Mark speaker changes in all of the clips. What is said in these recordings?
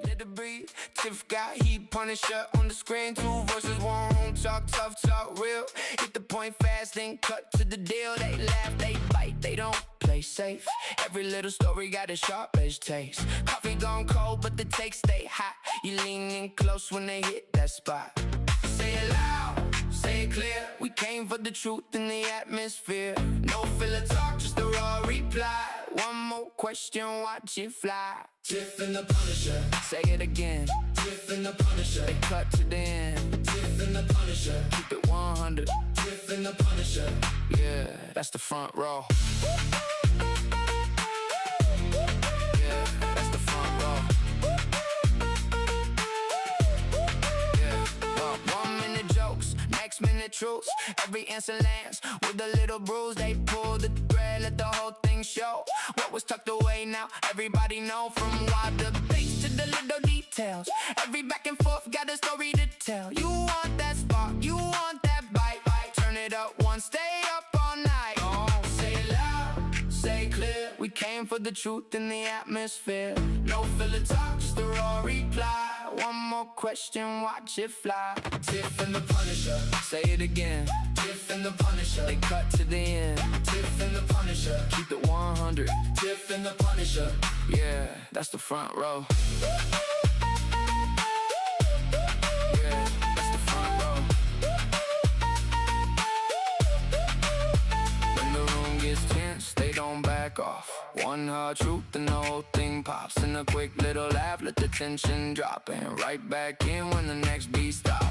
Speaker 1: Let it breathe. Tiff got heat, Punisher on the screen. Two voices, one talk tough, talk real. Hit the point fast, then cut to the deal. They laugh, they bite, they don't play safe. Every little story got a sharp-edged taste. Coffee gone cold, but the takes stay hot. You lean in close when they hit that spot. Say it loud, say it clear. We came for the truth in the atmosphere. No filler talk, just a raw reply. One more question, watch it fly. Tiff and the Punisher. Say it again. Tiff and the Punisher. They cut to the end. Tiff and the Punisher. Keep it 100. Tiff and the Punisher. Yeah, that's the front row. Yeah, that's the front row. Yeah, 1 minute jokes, next minute truths. Every answer lands with a little bruise. They pull the thread, let the whole thing show. What was tucked away now, everybody know. From wild debates to the little details. Every back and forth got a story to tell. You want that spark, you want that bite. Turn it up one, stay up all night. Oh, say it loud, say it clear. We came for the truth in the atmosphere. No filler talk, just a raw reply. One more question, watch it fly. Tiff and the Punisher. Say it again. Tiff and the Punisher. They cut to the end. Tiff and the Punisher. Keep it 100. Tiff and the Punisher. Yeah, that's the front row. Yeah, that's the front row. When the room gets tense, they don't back off. One hard truth and the whole thing pops. And a quick little laugh, let the tension drop. And right back in when the next beat stops.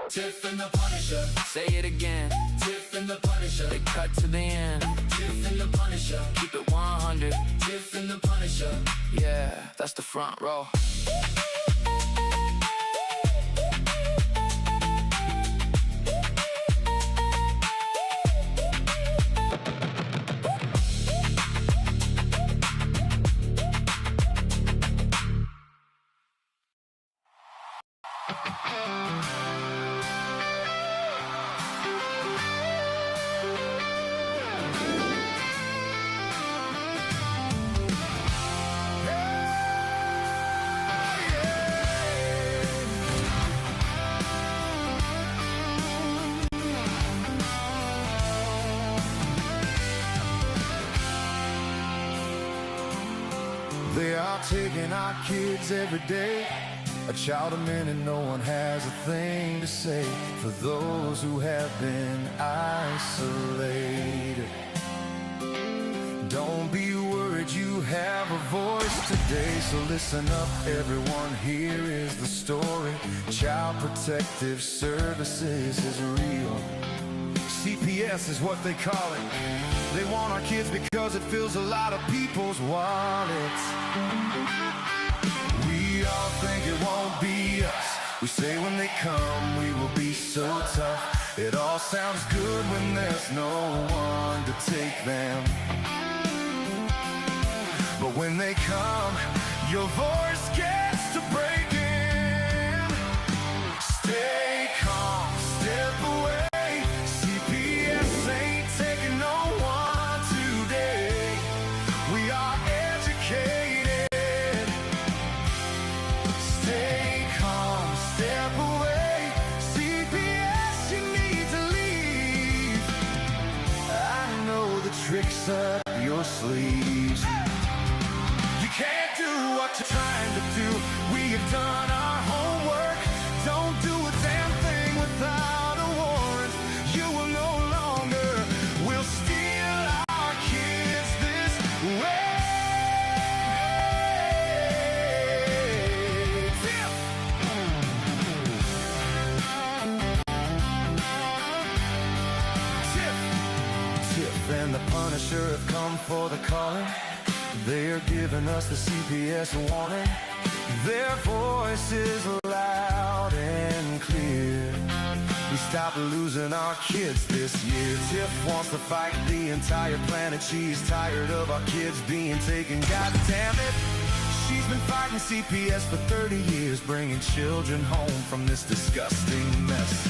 Speaker 1: Tiff and the Punisher. Say it again. Tiff and the Punisher. They cut to the end. Tiff and the Punisher. Keep it 100. Tiff and the Punisher. Yeah, that's the front row.
Speaker 2: They are taking our kids every day. A child a minute, no one has a thing to say. For those who have been isolated, don't be worried, you have a voice today. So listen up everyone, here is the story. Child Protective Services is real. CPS is what they call it. They want our kids because it fills a lot of people's wallets. We all think it won't be us. We say when they come we will be so tough. It all sounds good when there's no one to take them. But when they come, your voice gets to breaking. Stay calm, step away. CPS ain't taking no one today. We are educated. Stay calm, step away. CPS, you need to leave. I know the tricks up your sleeves. You can't do what you're trying to do. We have done our homework. Don't do a damn thing without a warrant. You will no longer will steal our kids this way. Tiff and the Punisher have come for the calling. They are giving us the CPS warning. Their voice is loud and clear. We stopped losing our kids this year. Tiff wants to fight the entire planet. She's tired of our kids being taken. God damn it. She's been fighting CPS for 30 years, bringing children home from this disgusting mess.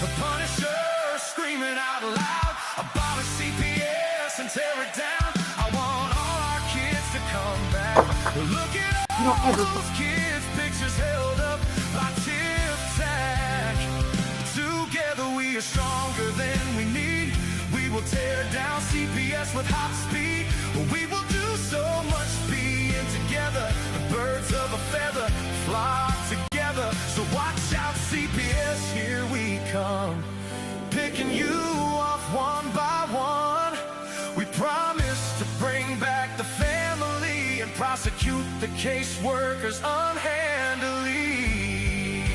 Speaker 2: The Punisher screaming out loud, abolish CPS and tear it down. I want all our kids to come back. Look at
Speaker 3: You don't ever.
Speaker 2: those kids' pictures held up by Tiff Together we are stronger than we need. We will tear down CPS with hot speed. We will do so much being together. The birds of a feather flock together. So watch out, CPS, here we come. Picking you off one by one. We promise to bring back the family and prosecute the caseworkers unhandily.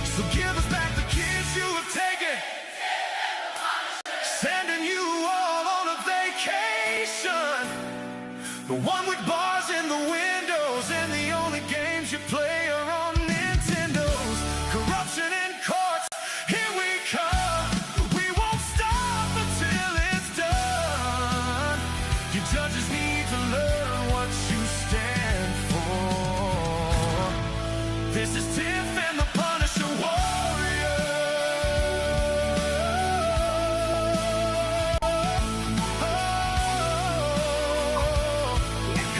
Speaker 2: So give us back the kids you have taken. Sending you all on a vacation. The one with bars in the windows and the only games you play are on Nintendos. Corruption in courts, here we come. We won't stop until it's done. You judges need to learn what you stand for. This is Tiff and the Punisher warrior.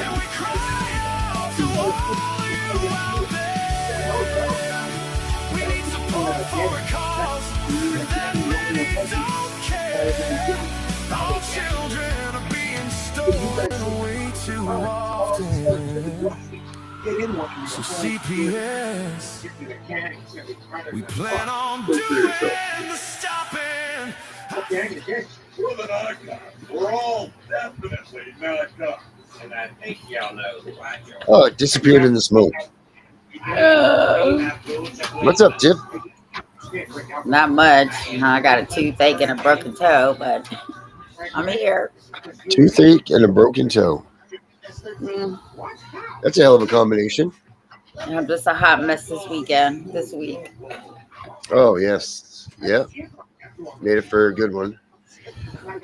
Speaker 2: And we cry out to all you out there. We need support for a cause that many don't care. Our children are being stolen way too often. So CPS, we plan on doing the stopping.
Speaker 4: We're the knockouts. We're all definitely knockouts. And I think y'all know why.
Speaker 5: Oh, it disappeared in the smoke. What's up, Tiff?
Speaker 3: Not much. I got a toothache and a broken toe, but I'm here.
Speaker 5: Toothache and a broken toe. That's a hell of a combination.
Speaker 3: I'm just a hot mess this week.
Speaker 5: Oh, yes. Yeah. Made it for a good one.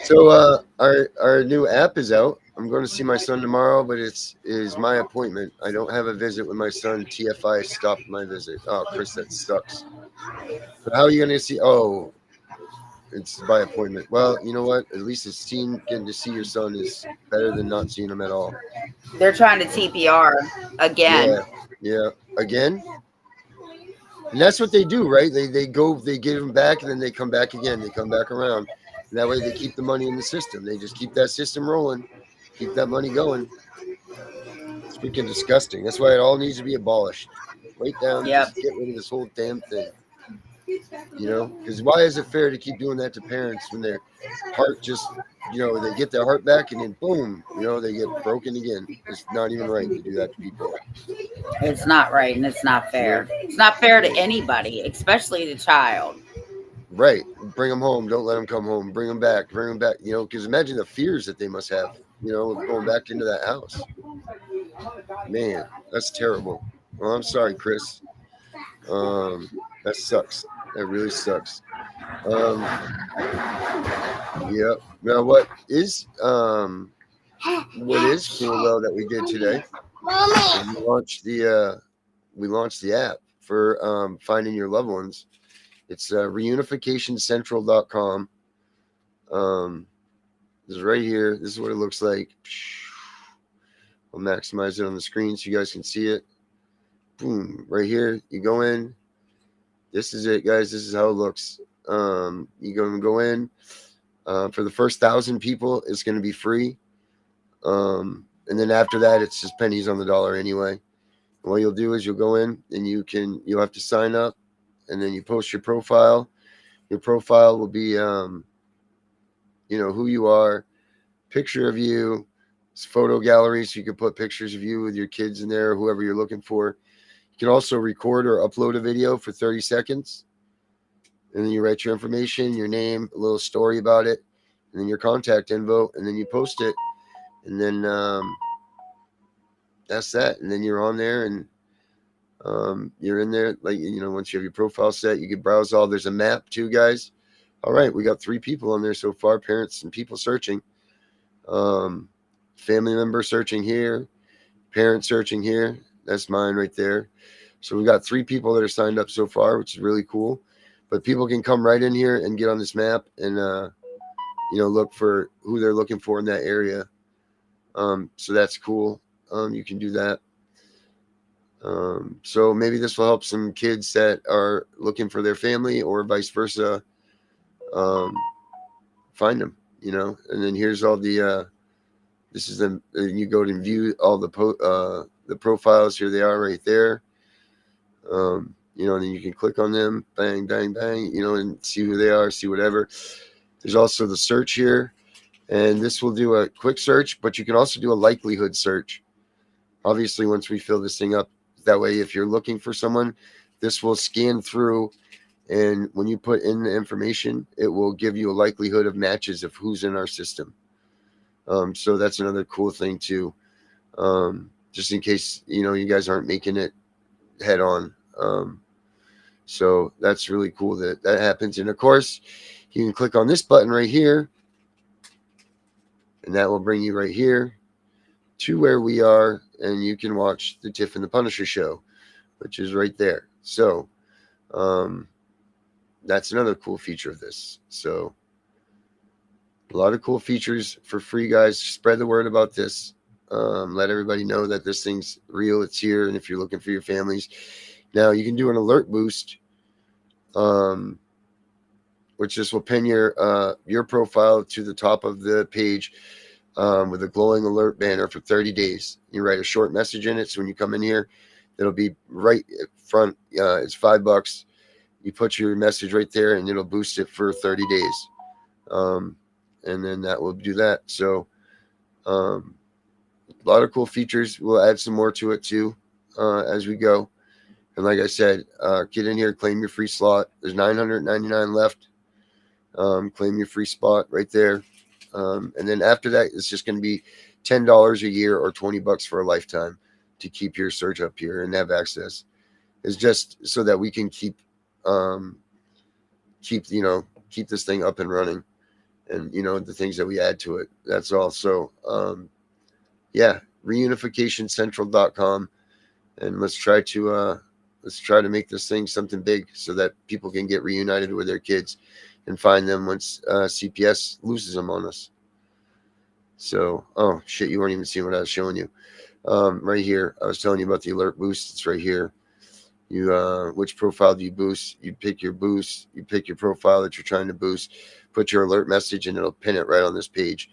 Speaker 5: So our new app is out. I'm going to see my son tomorrow, but it is my appointment. I don't have a visit with my son. TFI stopped my visit. Oh, Chris, that sucks. But how are you going to see? Oh, it's by appointment. Well, you know what? At least getting to see your son is better than not seeing him at all.
Speaker 3: They're trying to TPR again.
Speaker 5: Yeah. Again? And that's what they do, right? They give them back, and then they come back again. They come back around. And that way they keep the money in the system. They just keep that system rolling. Keep that money going. It's freaking disgusting. That's why it all needs to be abolished. Wait down.
Speaker 3: Yep.
Speaker 5: Just get rid of this whole damn thing. You know? Because why is it fair to keep doing that to parents when their heart just, they get their heart back and then boom, they get broken again. It's not even right to do that to people.
Speaker 3: It's not right, and it's not fair. It's not fair to anybody, especially the child.
Speaker 5: Right. Bring them home. Don't let them come home. Bring them back. Because imagine the fears that they must have, going back into that house. Man, that's terrible. Well, I'm sorry, Chris. That sucks. That really sucks. Yeah. Now, what is cool though that we did today? We launched the app for finding your loved ones. It's reunificationcentral.com. This is right here. This is what it looks like. I'll maximize it on the screen so you guys can see it. Boom, right here. You go in. This is it, guys. This is how it looks. You go in. For the first 1,000 people, it's going to be free. And then after that, it's just pennies on the dollar anyway. And what you'll do is you'll go in and you'll have to sign up, and then you post your profile. Your profile will be, who you are, picture of you, photo gallery, so you can put pictures of you with your kids in there, or whoever you're looking for. You can also record or upload a video for 30 seconds. And then you write your information, your name, a little story about it, and then your contact info, and then you post it. And then that's that. And then you're on there, and you're in there. Like, once you have your profile set, you can browse all. There's a map too, guys. All right, we got 3 people on there so far, parents and people searching. Family member searching here, parent searching here. That's mine right there. So we got 3 people that are signed up so far, which is really cool. But people can come right in here and get on this map and, look for who they're looking for in that area. So that's cool. you can do that. So maybe this will help some kids that are looking for their family, or vice versa, find them, you know. And then here's all the this is the, you go and view all the profiles. Here they are right there. You know, and then you can click on them, bang, bang, bang, you know, and see who they are, see whatever. There's also the search here, and this will do a quick search, but you can also do a likelihood search. Obviously, once we fill this thing up, that way, if you're looking for someone, this will scan through, and when you put in the information, it will give you a likelihood of matches of who's in our system. So that's another cool thing too. Just in case, you know, you guys aren't making it head on. So that's really cool that that happens. And of course, you can click on this button right here, and that will bring you right here to where we are, and you can watch the Tiff and the Punisher show, which is right there. So that's another cool feature of this. So a lot of cool features for free, guys. Spread the word about this. Let everybody know that this thing's real, it's here, and if you're looking for your families. Now you can do an alert boost, which just will pin your profile to the top of the page with a glowing alert banner for 30 days. You write a short message in it, so when you come in here, it'll be right front. It's $5. You put your message right there, and it'll boost it for 30 days. And then that will do that. So a lot of cool features. We'll add some more to it too as we go. And like I said, get in here, claim your free slot. There's 999 left. Claim your free spot right there. And then after that, it's just going to be $10 a year or $20 for a lifetime to keep your search up here and have access. It's just so that we can keep this thing up and running, and you know, the things that we add to it. That's all. So yeah, reunificationcentral.com, and let's try to make this thing something big so that people can get reunited with their kids and find them once CPS loses them on us. So, oh shit, you weren't even seeing what I was showing you. Right here, I was telling you about the alert boost. It's right here. You which profile do you boost? You pick your boost. You pick your profile that you're trying to boost. Put your alert message, and it'll pin it right on this page.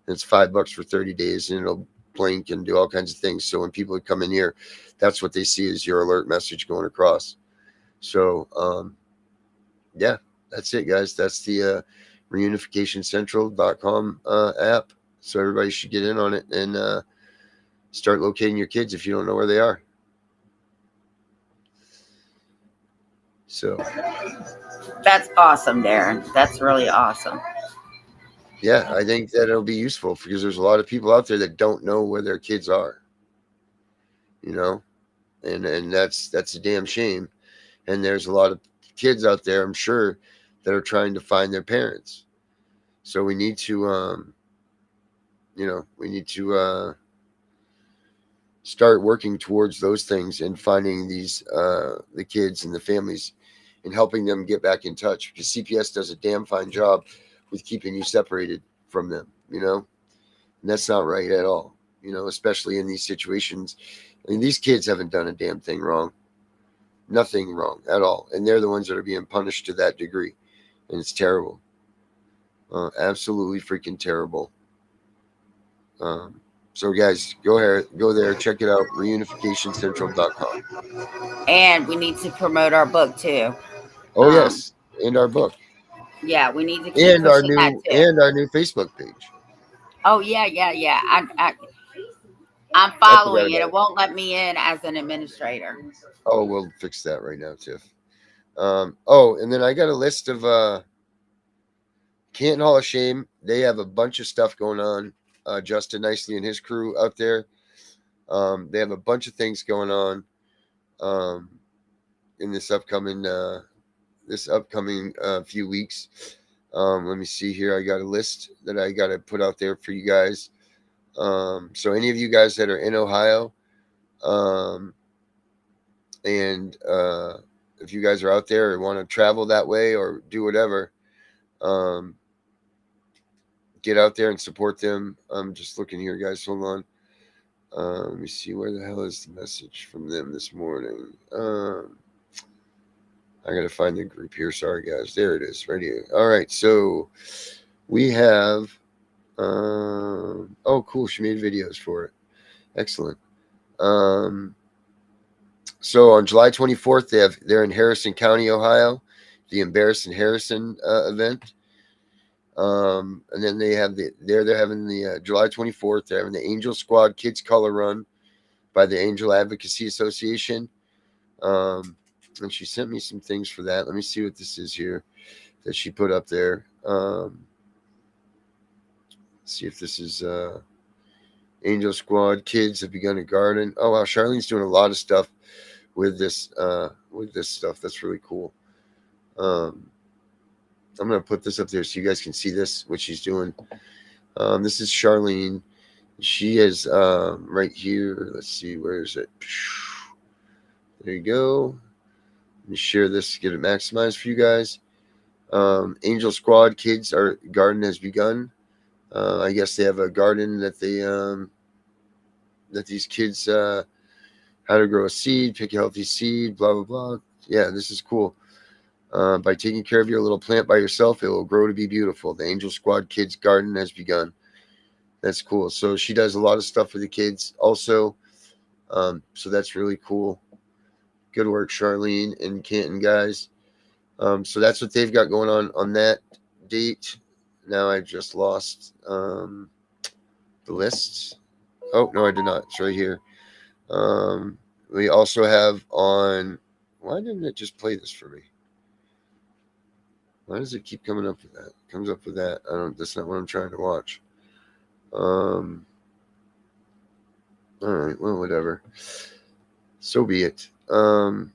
Speaker 5: And it's $5 for 30 days, and it'll blink and do all kinds of things. So when people come in here, that's what they see is your alert message going across. So yeah, that's it, guys. That's the reunificationcentral.com app. So everybody should get in on it and start locating your kids if you don't know where they are. So
Speaker 3: That's awesome, Darren. That's really awesome.
Speaker 5: yeah, I think that it'll be useful because there's a lot of people out there that don't know where their kids are, you know, and that's a damn shame. And there's a lot of kids out there, I'm sure, that are trying to find their parents. So we need to, start working towards those things and finding these, the kids and the families and helping them get back in touch, because CPS does a damn fine job with keeping you separated from them, you know, and that's not right at all, you know, especially in these situations. I mean, these kids haven't done a damn thing wrong, nothing wrong at all. And they're the ones that are being punished to that degree. And it's terrible. Absolutely freaking terrible. So guys, go there, check it out, reunificationcentral.com.
Speaker 3: And we need to promote our book too.
Speaker 5: Oh yes, and our book.
Speaker 3: Yeah, we need to keep
Speaker 5: And our
Speaker 3: pushing that
Speaker 5: new
Speaker 3: too.
Speaker 5: Facebook page.
Speaker 3: Oh yeah. I'm
Speaker 5: I forgot
Speaker 3: following it.
Speaker 5: about
Speaker 3: It
Speaker 5: it.
Speaker 3: won't let me in as an administrator.
Speaker 5: Oh, we'll fix that right now, Tiff. And then I got a list of Canton Hall of Shame. They have a bunch of stuff going on. Justin Nicely and his crew out there. They have a bunch of things going on in this upcoming few weeks. Let me see here. I got a list that I got to put out there for you guys. So any of you guys that are in Ohio, and if you guys are out there or want to travel that way or do whatever, get out there and support them. I'm just looking here, guys. Hold Let me see, where the hell is the message from them this morning? I gotta find the group here. Sorry, guys. There it is, right here. All right, so we have. Oh, cool. She made videos for it. Excellent. So on July 24th, they're in Harrison County, Ohio, the Embarrassing Harrison event. And then they're having the July 24th. They're having the Angel Squad Kids Color Run by the Angel Advocacy Association. And she sent me some things for that. Let me see what this is here that she put up there. See if this is Angel Squad Kids have begun a garden. Oh wow, Charlene's doing a lot of stuff with this stuff. That's really cool. I'm gonna put this up there so you guys can see this, what she's doing. This is Charlene. She is right here. Let's see, where is it? There you go. Let me share this, get it maximized for you guys. Angel Squad Kids garden has begun. I guess they have a garden that these kids how to grow a seed, pick a healthy seed, blah blah blah. Yeah, this is cool. By taking care of your little plant by yourself, it will grow to be beautiful. The Angel Squad Kids garden has begun. That's cool. So she does a lot of stuff for the kids also. So that's really cool. Good work, Charlene and Canton, guys. So that's what they've got going on that date. Now I just lost the list. Oh, no, I did not. It's right here. We also have on... Why didn't it just play this for me? Why does it keep coming up with that? It comes up with that. That's not what I'm trying to watch. All right, well, whatever. So be it. Let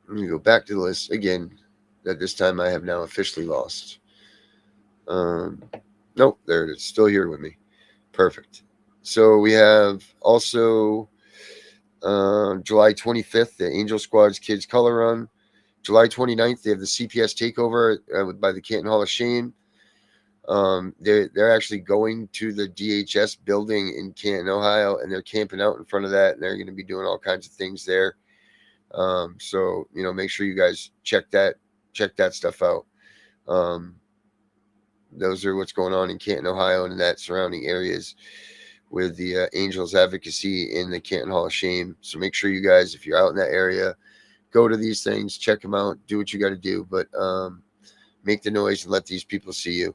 Speaker 5: me go back to the list again. That this time I have now officially lost. Nope, there it is. Still here with me. Perfect. So we have also July 25th, the Angel Squad's Kids Color Run. July 29th, they have the CPS takeover by the Canton Hall of Shame. They're actually going to the DHS building in Canton, Ohio, and they're camping out in front of that, and they're going to be doing all kinds of things there. So make sure you guys check that stuff out. Those are what's going on in Canton, Ohio, and that surrounding areas with the Angels Advocacy in the Canton Hall of Shame. So make sure you guys, if you're out in that area, go to these things, check them out, do what you got to do, but make the noise and let these people see you.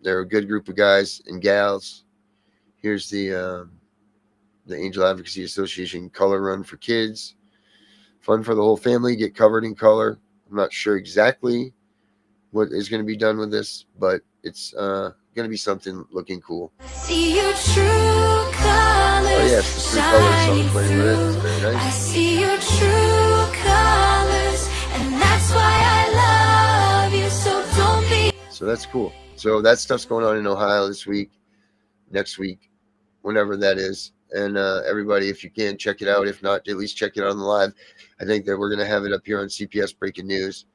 Speaker 5: They're a good group of guys and gals. Here's the Angel Advocacy Association Color Run for kids. Fun for the whole family. Get covered in color. I'm not sure exactly what is going to be done with this, but it's going to be something looking cool.
Speaker 1: See your true colors.
Speaker 5: Oh yes, the 3 colors song playing with it. It's very nice.
Speaker 1: I see your true colors, and that's why I love you. So don't be.
Speaker 5: So that's cool. So that stuff's going on in Ohio this week, next week, whenever that is. And everybody, if you can, check it out. If not, at least check it out on the live. I think that we're going to have it up here on CPS Breaking News.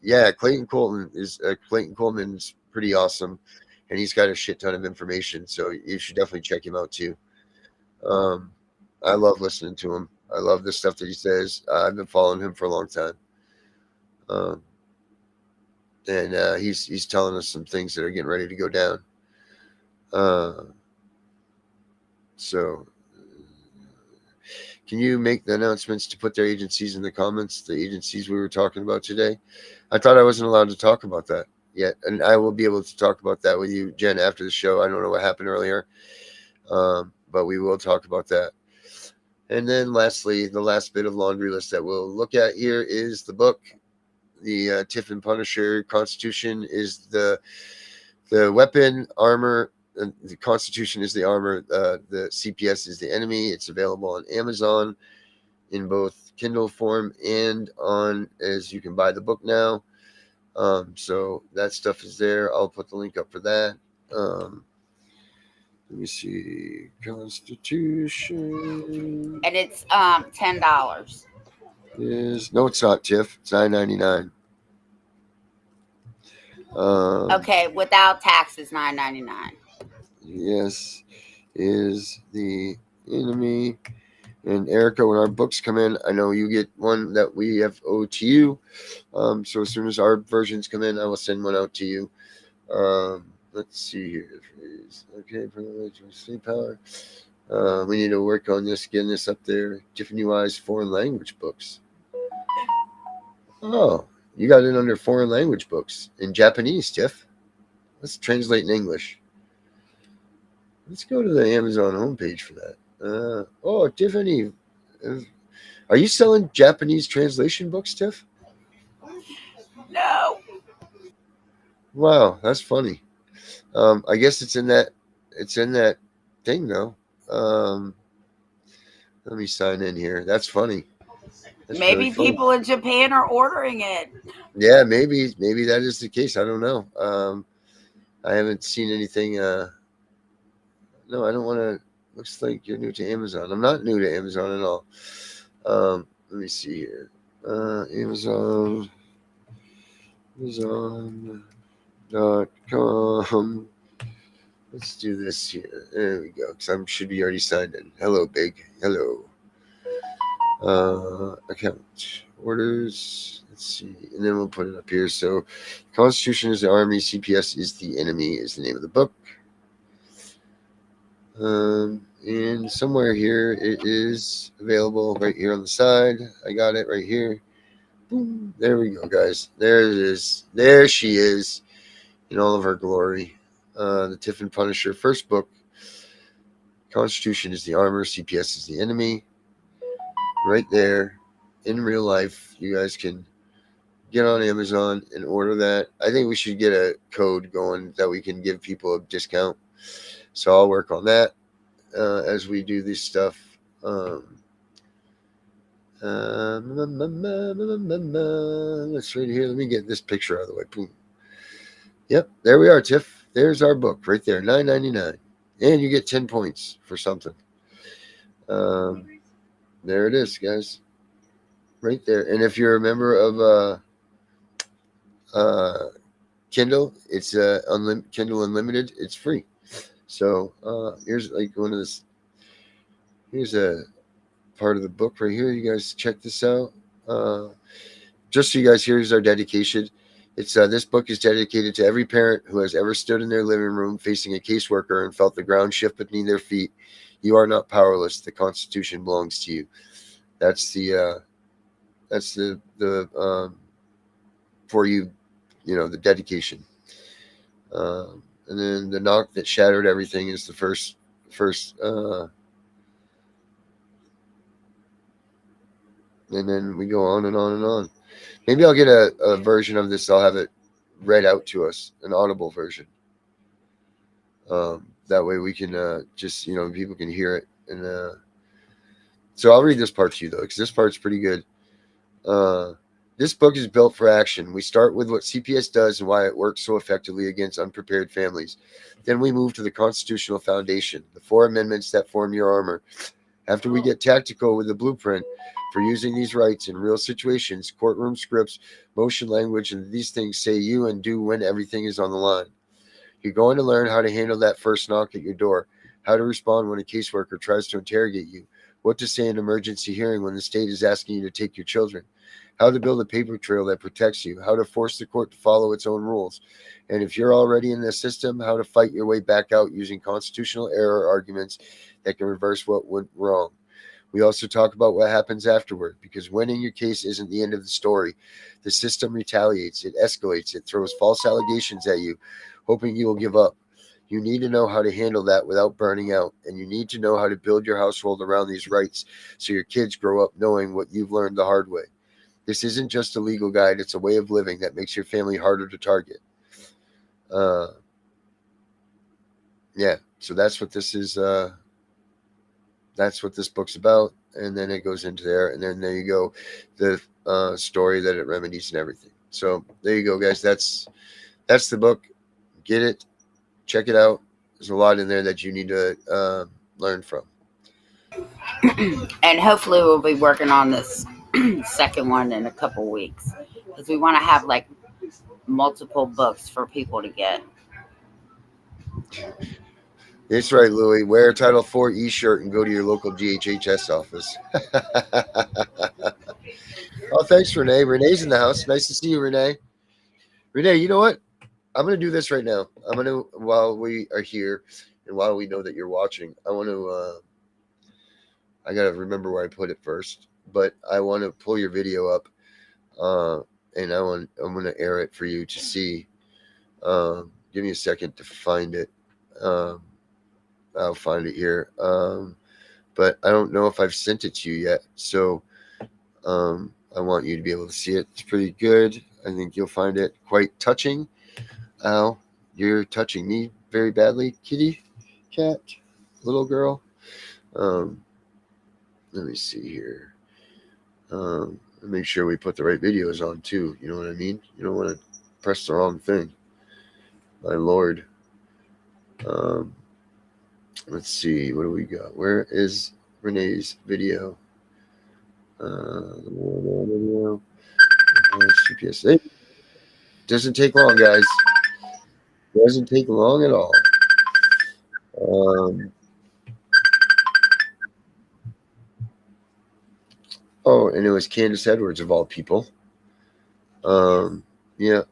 Speaker 5: Yeah, Clayton Coleman's pretty awesome, and he's got a shit ton of information. So you should definitely check him out too. I love listening to him. I love the stuff that he says. I've been following him for a long time. And he's telling us some things that are getting ready to go down. So can you make the announcements to put their agencies in the comments, the agencies we were talking about today? I thought I wasn't allowed to talk about that yet, and I will be able to talk about that with you, Jen, after the show. I don't know what happened earlier, but we will talk about that. And then lastly, the last bit of laundry list that we'll look at here is the book. The Tiff and Punisher. Constitution is the weapon, armor. The Constitution is the armor. The CPS is the enemy. It's available on Amazon in both Kindle form and as you can buy the book now. So that stuff is there. I'll put the link up for that. Let me see. Constitution.
Speaker 3: And it's $10.
Speaker 5: No, it's not, Tiff. It's $9.99.
Speaker 3: Okay, without taxes, $9.99.
Speaker 5: Yes, is the enemy. And Erica, when our books come in, I know you get one that we have owed to you. So as soon as our versions come in, I will send one out to you. Let's see here. Okay, sleep power. We need to work on this, getting this up there. Tiffany Wise foreign language books. Oh, you got it under foreign language books in Japanese, Tiff. Let's translate in English. Let's go to the Amazon homepage for that. Oh, Tiffany, are you selling Japanese translation books, Tiff?
Speaker 3: No.
Speaker 5: Wow, that's funny. I guess it's in that thing though. Let me sign in here. That's funny. That's really
Speaker 3: Maybe
Speaker 5: funny.
Speaker 3: people in Japan are ordering it.
Speaker 5: Yeah, maybe that is the case. I don't know. I haven't seen anything. No, I don't want to. Looks like you're new to Amazon. I'm not new to Amazon at all. Let me see here. Amazon. Amazon.com. Let's do this here. There we go. Because I should be already signed in. Hello, Big. Hello. Account. Orders. Let's see. And then we'll put it up here. So, Constitution is the army. CPS is the enemy, is the name of the book. And somewhere here it is available right here on the side. I got it right here. Boom. There we go, guys. There it is. There she is in all of her glory. The Tiff and Punisher first book. Constitution is the armor. CPS is the enemy. Right there in real life. You guys can get on Amazon and order that. I think we should get a code going that we can give people a discount. So I'll work on that as we do this stuff. Let's right here. Let me get this picture out of the way. Boom. Yep, there we are, Tiff. There's our book right there, $9.99, and you get 10 points for something. There it is, guys, right there. And if you're a member of Kindle, it's Kindle Unlimited. It's free. So here's like one of this. Here's a part of the book right here. You guys check this out. Just so you guys, here's our dedication. It's this book is dedicated to every parent who has ever stood in their living room facing a caseworker and felt the ground shift beneath their feet. You are not powerless. The Constitution belongs to you. That's the for you, the dedication. And then the knock that shattered everything is the first. And then we go on and on and on. Maybe I'll get a version of this. I'll have it read out to us, an audible version. That way we can just, people can hear it. And so I'll read this part to you, though, because this part's pretty good. This book is built for action. We start with what CPS does and why it works so effectively against unprepared families. Then we move to the constitutional foundation, the 4 amendments that form your armor. After we get tactical with the blueprint for using these rights in real situations, courtroom scripts, motion language, and these things say you and do when everything is on the line. You're going to learn how to handle that first knock at your door, how to respond when a caseworker tries to interrogate you, what to say in an emergency hearing when the state is asking you to take your children, how to build a paper trail that protects you, how to force the court to follow its own rules, and if you're already in the system, how to fight your way back out using constitutional error arguments that can reverse what went wrong. We also talk about what happens afterward, because winning your case isn't the end of the story. The system retaliates, it escalates, it throws false allegations at you, hoping you will give up. You need to know how to handle that without burning out, and you need to know how to build your household around these rights so your kids grow up knowing what you've learned the hard way. This isn't just a legal guide, it's a way of living that makes your family harder to target. Yeah, so that's what this is. That's what this book's about, and then it goes into there, and then there you go, the story that it remedies and everything. So there you go, guys. That's the book. Get it, check it out. There's a lot in there that you need to learn from.
Speaker 3: And hopefully we'll be working on this second one in a couple weeks, because we want to have like multiple books for people to get.
Speaker 5: That's right, Louie. Wear a Title IV e-shirt and go to your local GHHS office. Oh, thanks, Renee. Renee's in the house. Nice to see you, Renee. Renee, you know what? I'm going to do this right now. I'm going to, while we are here and while we know that you're watching, I want to, I got to remember where I put it first, but I want to pull your video up, and I'm going to air it for you to see. Give me a second to find it. I'll find it here. But I don't know if I've sent it to you yet. So, I want you to be able to see it. It's pretty good. I think you'll find it quite touching. Ow, you're touching me very badly, kitty, cat, little girl. Let me see here. Make sure we put the right videos on too. You know what I mean? You don't want to press the wrong thing. My lord. Let's see. What do we got? Where is Renee's video? CPS. It doesn't take long, guys. Doesn't take long at all. Oh, and it was Candace Edwards of all people. Yeah.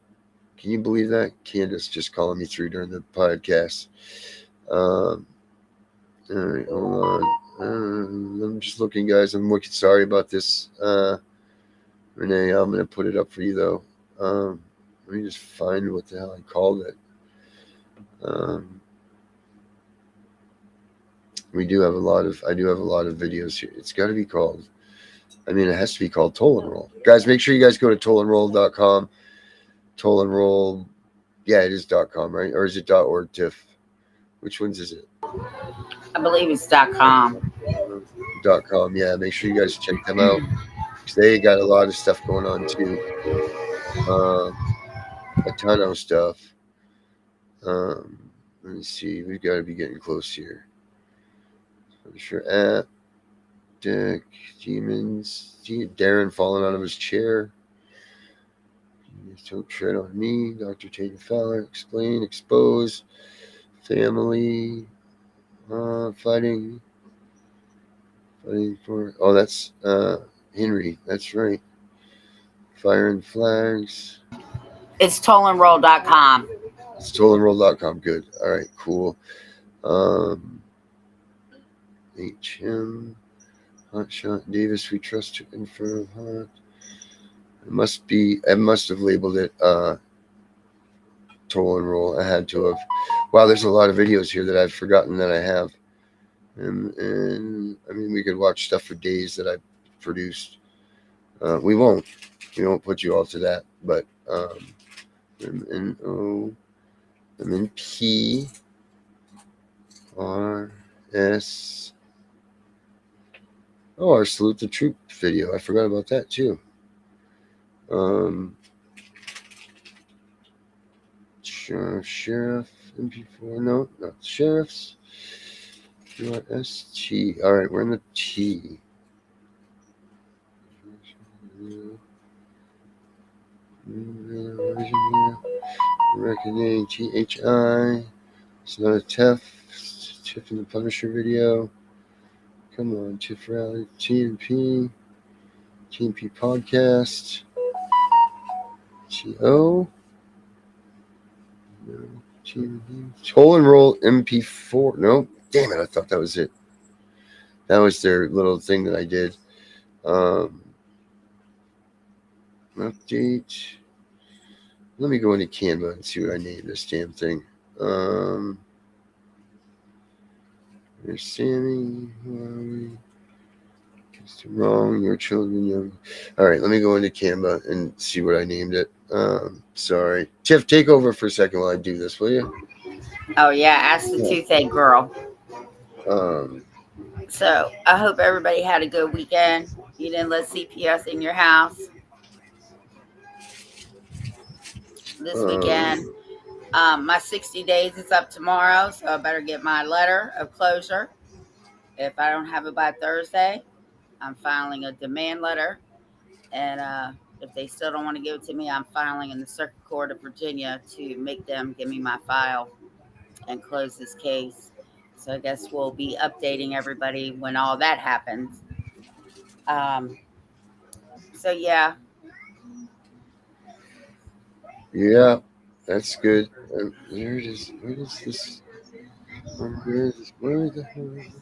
Speaker 5: Can you believe that? Candace just calling me through during the podcast. All right, hold on. I'm just looking, guys. I'm looking. Sorry about this, Renee. I'm gonna put it up for you though. Let me just find what the hell I called it. We do have a lot of. I do have a lot of videos here. It's got to be called. I mean, it has to be called Toll and Roll. Guys, make sure you guys go to tollandroll.com. Toll and Roll. Yeah, it is .com, right? Or is it .org, Tiff? Which ones is it?
Speaker 3: I believe it's .com.
Speaker 5: .com. Yeah, make sure you guys check them out. They got a lot of stuff going on too. A ton of stuff. Let me see. We've got to be getting close here. Punisher app. Dick. Demons. Darren falling out of his chair. Don't tread on me. Dr. Tatum Fowler. Explain. Expose. Family. Fighting for. Oh, that's Henry. That's right. Firing flags.
Speaker 3: It's tollandroll.com.
Speaker 5: It's tollandroll.com. Good. All right. Cool. HM. Hotshot Davis. We trust to Inferno Hot. It must be. I must have labeled it Toll and Roll. I had to have. Wow, there's a lot of videos here that I've forgotten that I have. And I mean, we could watch stuff for days that I've produced. We won't put you all to that, but MNO, MNP, RS. Oh, our Salute the Troop video. I forgot about that too. Sheriff, MP4. No, not sheriffs. ST. All right, we're in the T. Reckoning THI. It's not a Tiff and The Punisher video. Come on, Tiff Rally. TNP podcast. TO. Toll and Roll MP4. Nope. Damn it, I thought that was it. That was their little thing that I did. Update. Let me go into Canva and see what I named this damn thing. There's Sammy. Who are we? It's wrong. Your children young. All right, let me go into Canva and see what I named it. Sorry. Tiff, take over for a second while I do this, will you?
Speaker 3: Oh, yeah. Ask the toothache girl.
Speaker 5: Um,
Speaker 3: So I hope everybody had a good weekend. You didn't let CPS in your house this weekend. My 60 days is up tomorrow, so I better get my letter of closure. If I don't have it by Thursday, I'm filing a demand letter. And if they still don't want to give it to me, I'm filing in the Circuit Court of Virginia to make them give me my file and close this case. So I guess we'll be updating everybody when all that happens. So yeah.
Speaker 5: Yeah, that's good. Where is this? Where the hell is it?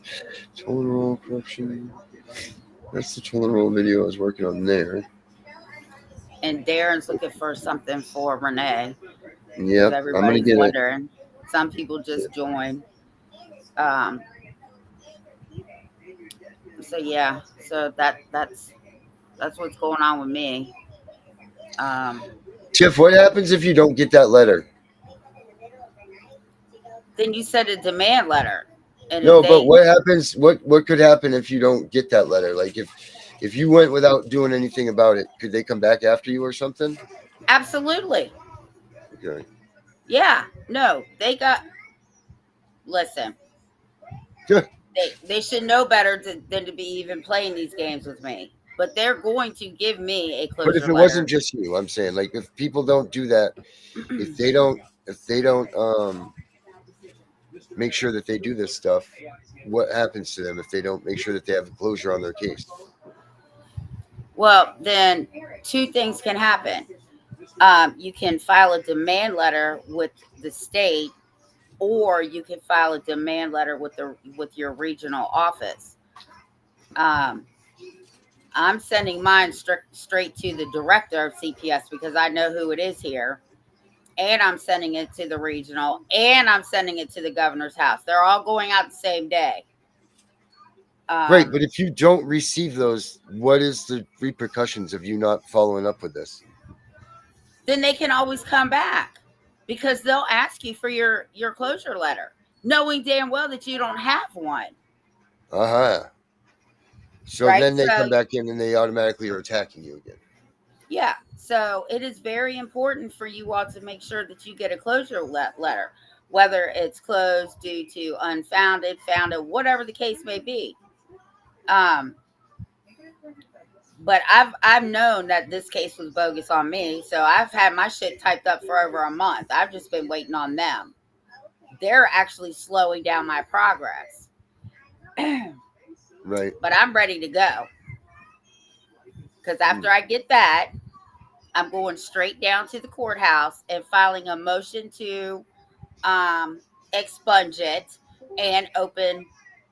Speaker 5: Total corruption. That's the total roll video I was working on there.
Speaker 3: And Darren's looking for something for Renee.
Speaker 5: Yep, I'm gonna
Speaker 3: Everybody's
Speaker 5: get it.
Speaker 3: wondering. Some people just join. Um, so yeah, so that's what's going on with me.
Speaker 5: Tiff, what happens if you don't get that letter?
Speaker 3: Then you send a demand letter, and
Speaker 5: No,
Speaker 3: if
Speaker 5: but
Speaker 3: they
Speaker 5: what happens? What could happen if you don't get that letter? Like if you went without doing anything about it, could they come back after you or something?
Speaker 3: absolutely,
Speaker 5: Okay.
Speaker 3: yeah, no, they got. Listen, they should know better than to be even playing these games with me. But they're going to give me a
Speaker 5: But if
Speaker 3: closure
Speaker 5: it
Speaker 3: letter.
Speaker 5: wasn't just you, I'm saying, like, if people don't do that, if they don't make sure that they do this stuff, what happens to them if they don't make sure that they have a closure on their case?
Speaker 3: Well, then two things can happen. You can file a demand letter with the state, or you can file a demand letter with your regional office. I'm sending mine straight to the director of CPS because I know who it is here, and I'm sending it to the regional, and I'm sending it to the governor's house. They're all going out the same day.
Speaker 5: Right, but if you don't receive those, what is the repercussions of you not following up with this?
Speaker 3: Then they can always come back because they'll ask you for your closure letter, knowing damn well that you don't have one.
Speaker 5: So
Speaker 3: right?
Speaker 5: then they
Speaker 3: So,
Speaker 5: come back in and they automatically are attacking you again.
Speaker 3: Yeah. So it is very important for you all to make sure that you get a closure letter, whether it's closed due to unfounded, founded, whatever the case may be. But I've known that this case was bogus on me, so I've had my shit typed up for over a month. I've just been waiting on them. They're actually slowing down my progress.
Speaker 5: Right.
Speaker 3: But I'm ready to go. Because after I get that, I'm going straight down to the courthouse and filing a motion to expunge it and open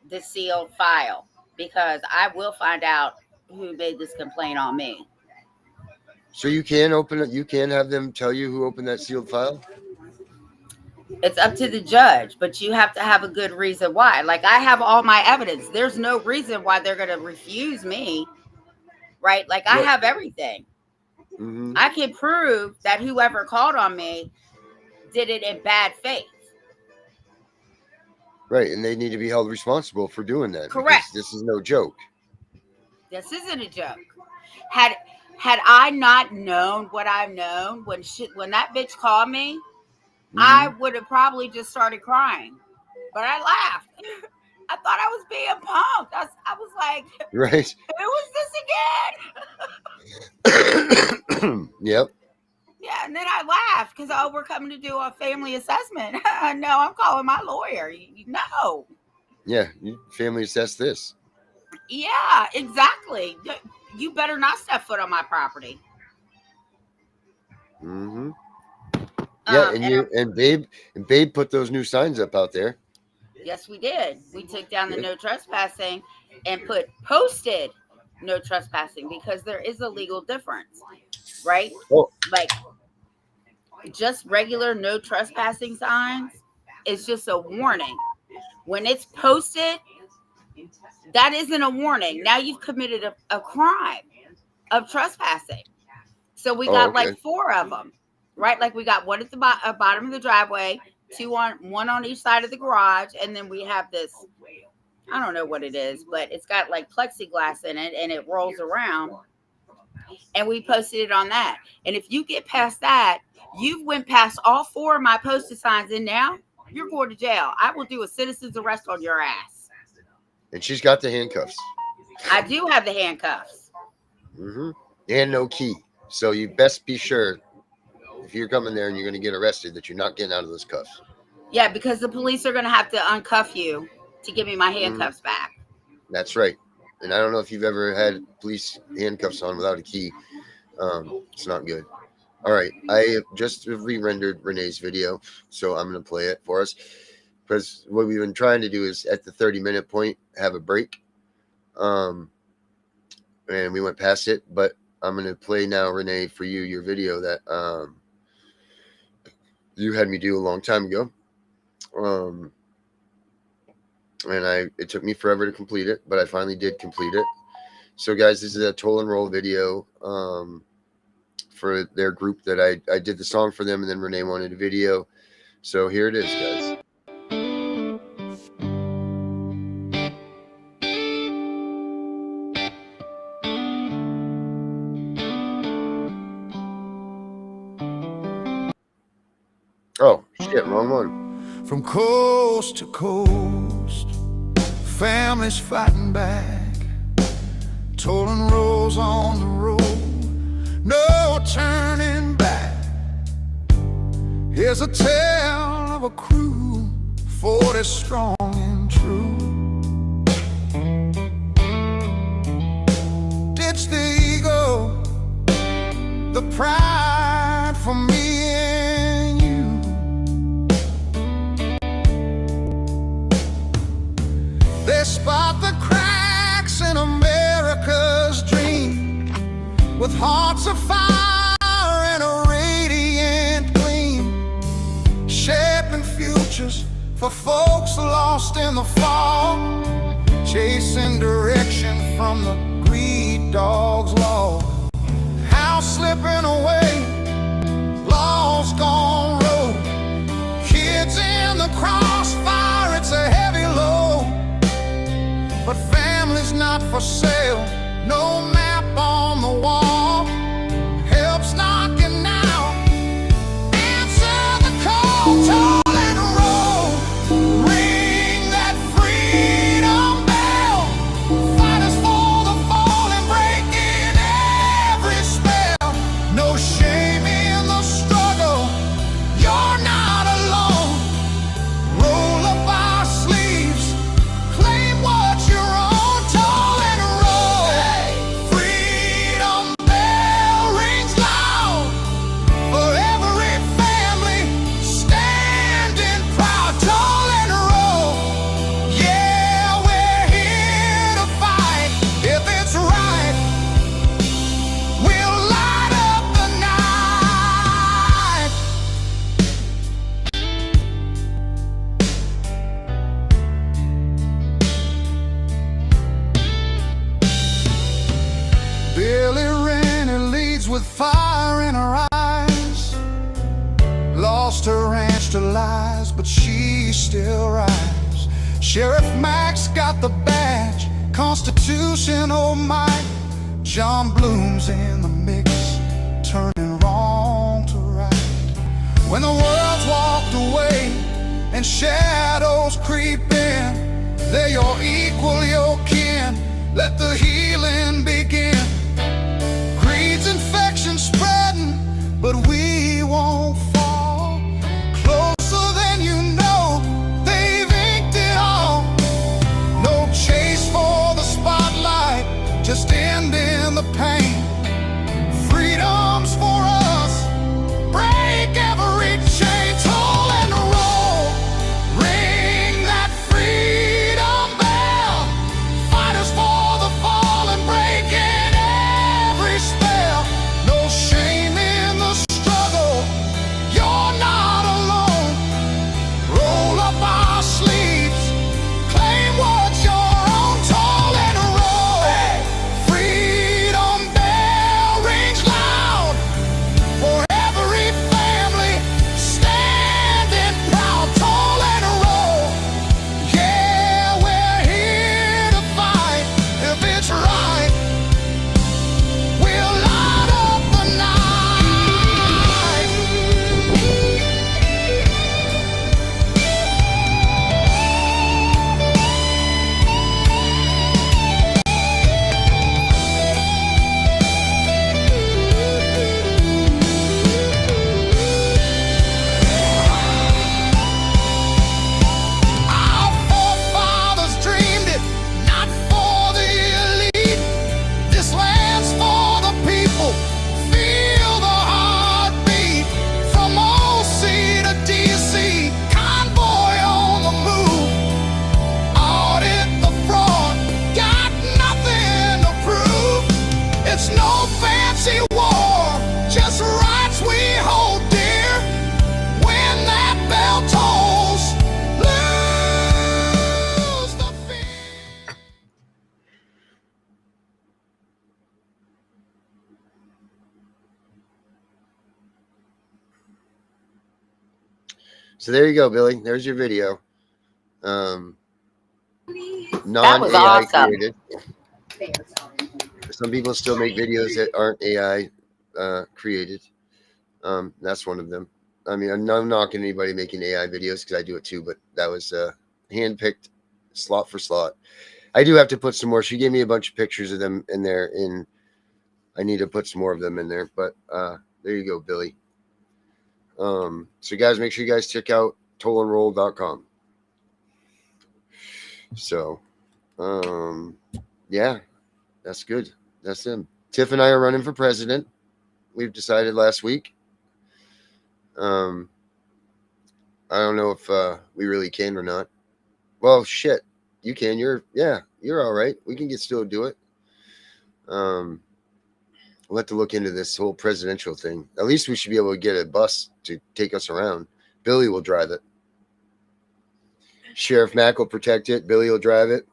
Speaker 3: the sealed file, because I will find out who made this complaint on me.
Speaker 5: So you can open it. You can have them tell you who opened that sealed file.
Speaker 3: It's up to the judge, but you have to have a good reason why. Like, I have all my evidence. There's no reason why they're going to refuse me, right? Like, I have everything.
Speaker 5: Mm-hmm.
Speaker 3: I can prove that whoever called on me did it in bad faith.
Speaker 5: Right, and they need to be held responsible for doing that.
Speaker 3: Correct.
Speaker 5: This is no joke.
Speaker 3: This isn't a joke. Had I not known what I've known, when that bitch called me, I would have probably just started crying. But I laughed. I thought I was being punked. I was like,
Speaker 5: right.
Speaker 3: Who is this again?
Speaker 5: Yep.
Speaker 3: Yeah, and then I laughed because, we're coming to do a family assessment. No, I'm calling my lawyer. No.
Speaker 5: Yeah, you family assess this.
Speaker 3: Yeah, exactly. You better not step foot on my property.
Speaker 5: Mm-hmm. Yeah, and Babe put those new signs up out there.
Speaker 3: Yes, we did. We took down the no trespassing and posted no trespassing, because there is a legal difference, right?
Speaker 5: Oh.
Speaker 3: Like, just regular no trespassing signs is just a warning. When it's posted, that isn't a warning. Now you've committed a crime of trespassing. So we got like 4 of them, right? Like, we got one at the bottom of the driveway, one on each side of the garage, and then we have this, I don't know what it is, but it's got like plexiglass in it and it rolls around. And we posted it on that. And if you get past that, you've went past all 4 of my posted signs, and now you're going to jail. I will do a citizen's arrest on your ass.
Speaker 5: And she's got the handcuffs.
Speaker 3: I do have the handcuffs.
Speaker 5: Mm-hmm. And no key. So you best be sure, if you're coming there and you're going to get arrested, that you're not getting out of those cuffs.
Speaker 3: Yeah, because the police are going to have to uncuff you to give me my
Speaker 5: Mm.
Speaker 3: handcuffs back.
Speaker 5: That's right. And I don't know if you've ever had police handcuffs on without a key. It's not good. All right. I just re-rendered Renee's video, so I'm going to play it for us. Because what we've been trying to do is at the 30-minute point, have a break. And we went past it, but I'm going to play now, Renee, for you, your video that you had me do a long time ago. And it took me forever to complete it, but I finally did complete it. So guys, this is a toll and roll video for their group that I did the song for them, and then Renee wanted a video. So here it is, guys. Oh shit, wrong one.
Speaker 2: From coast to coast, families fighting back, tolling rolls on the road, no turning back. Here's a tale of a crew, 40 strong and true. Ditch the ego, the pride for me and you. They spot the cracks in America's dream, with hearts of fire and a radiant gleam, shaping futures for folks lost in the fog, chasing direction from the greed dog's law. House slipping away, laws gone rogue, kids in the crossfire, it's a heavy load. But family's not for sale, no map on the wall, help's knocking now. Answer the call, toll and roll, ring that freedom bell. Fighters for the fallen, breaking every spell. No shame in the struggle, you're not alone. Roll up our sleeves, claim what you're on, toll and roll. Freedom bell rings loud for every family standing proud, toll and roll. Yeah, we're here to fight. If it's right, we'll light up the night. Billy Rennie leads with fire in her eyes, lost her ranch to lies, but she still rise. Sheriff Max got the badge, constitutional might. John Bloom's in the mix, turning wrong to right. When the world's walked away and shadows creep in, they're your equal, your kin. Let the healing begin. Greed's infection spreading, but we won't fall. Closer than you know, they've inked it all. No chase for the spotlight, just ending the pain. Freedom's for us, break every chain, toll and roll, ring that
Speaker 5: So there you go, Billy. There's your video.
Speaker 3: That was
Speaker 5: Non-AI
Speaker 3: awesome.
Speaker 5: created. Some people still make videos that aren't AI created. That's one of them. I mean, I'm not knocking anybody making AI videos because I do it too, but that was handpicked slot for slot. I do have to put some more. She gave me a bunch of pictures of them in there, and I need to put some more of them in there. But there you go, Billy. So guys, make sure you guys check out tollandroll.com. So, yeah, that's good. That's them. Tiff and I are running for president. We've decided last week. I don't know if we really can or not. Well, shit, you can. You're all right. We can still do it. We'll have to look into this whole presidential thing. At least we should be able to get a bus to take us around. Billy will drive it. Sheriff Mack will protect it. Billy will drive it.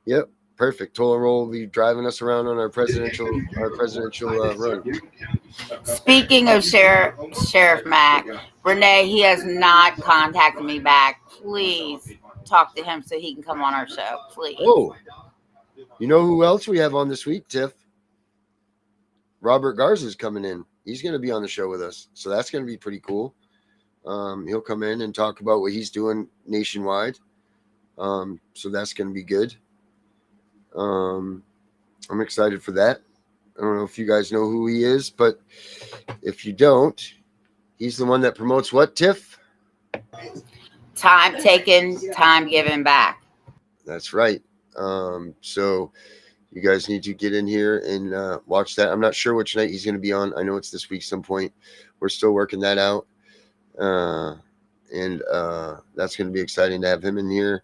Speaker 5: Yep, perfect. Toll and Roll will be driving us around on our presidential run.
Speaker 3: Speaking of Sheriff Mack, Renee, he has not contacted me back. Please talk to him so he can come on our show, please.
Speaker 5: Oh, you know who else we have on this week, Tiff? Robert Garza's coming in. He's going to be on the show with us, so that's going to be pretty cool. He'll come in and talk about what he's doing nationwide. So that's going to be good. I'm excited for that. I don't know if you guys know who he is, but if you don't, he's the one that promotes what, Tiff?
Speaker 3: Time taken, time given back.
Speaker 5: That's right. So you guys need to get in here and watch that. I'm not sure which night he's going to be on. I know it's this week some point. We're still working that out. And that's going to be exciting to have him in here.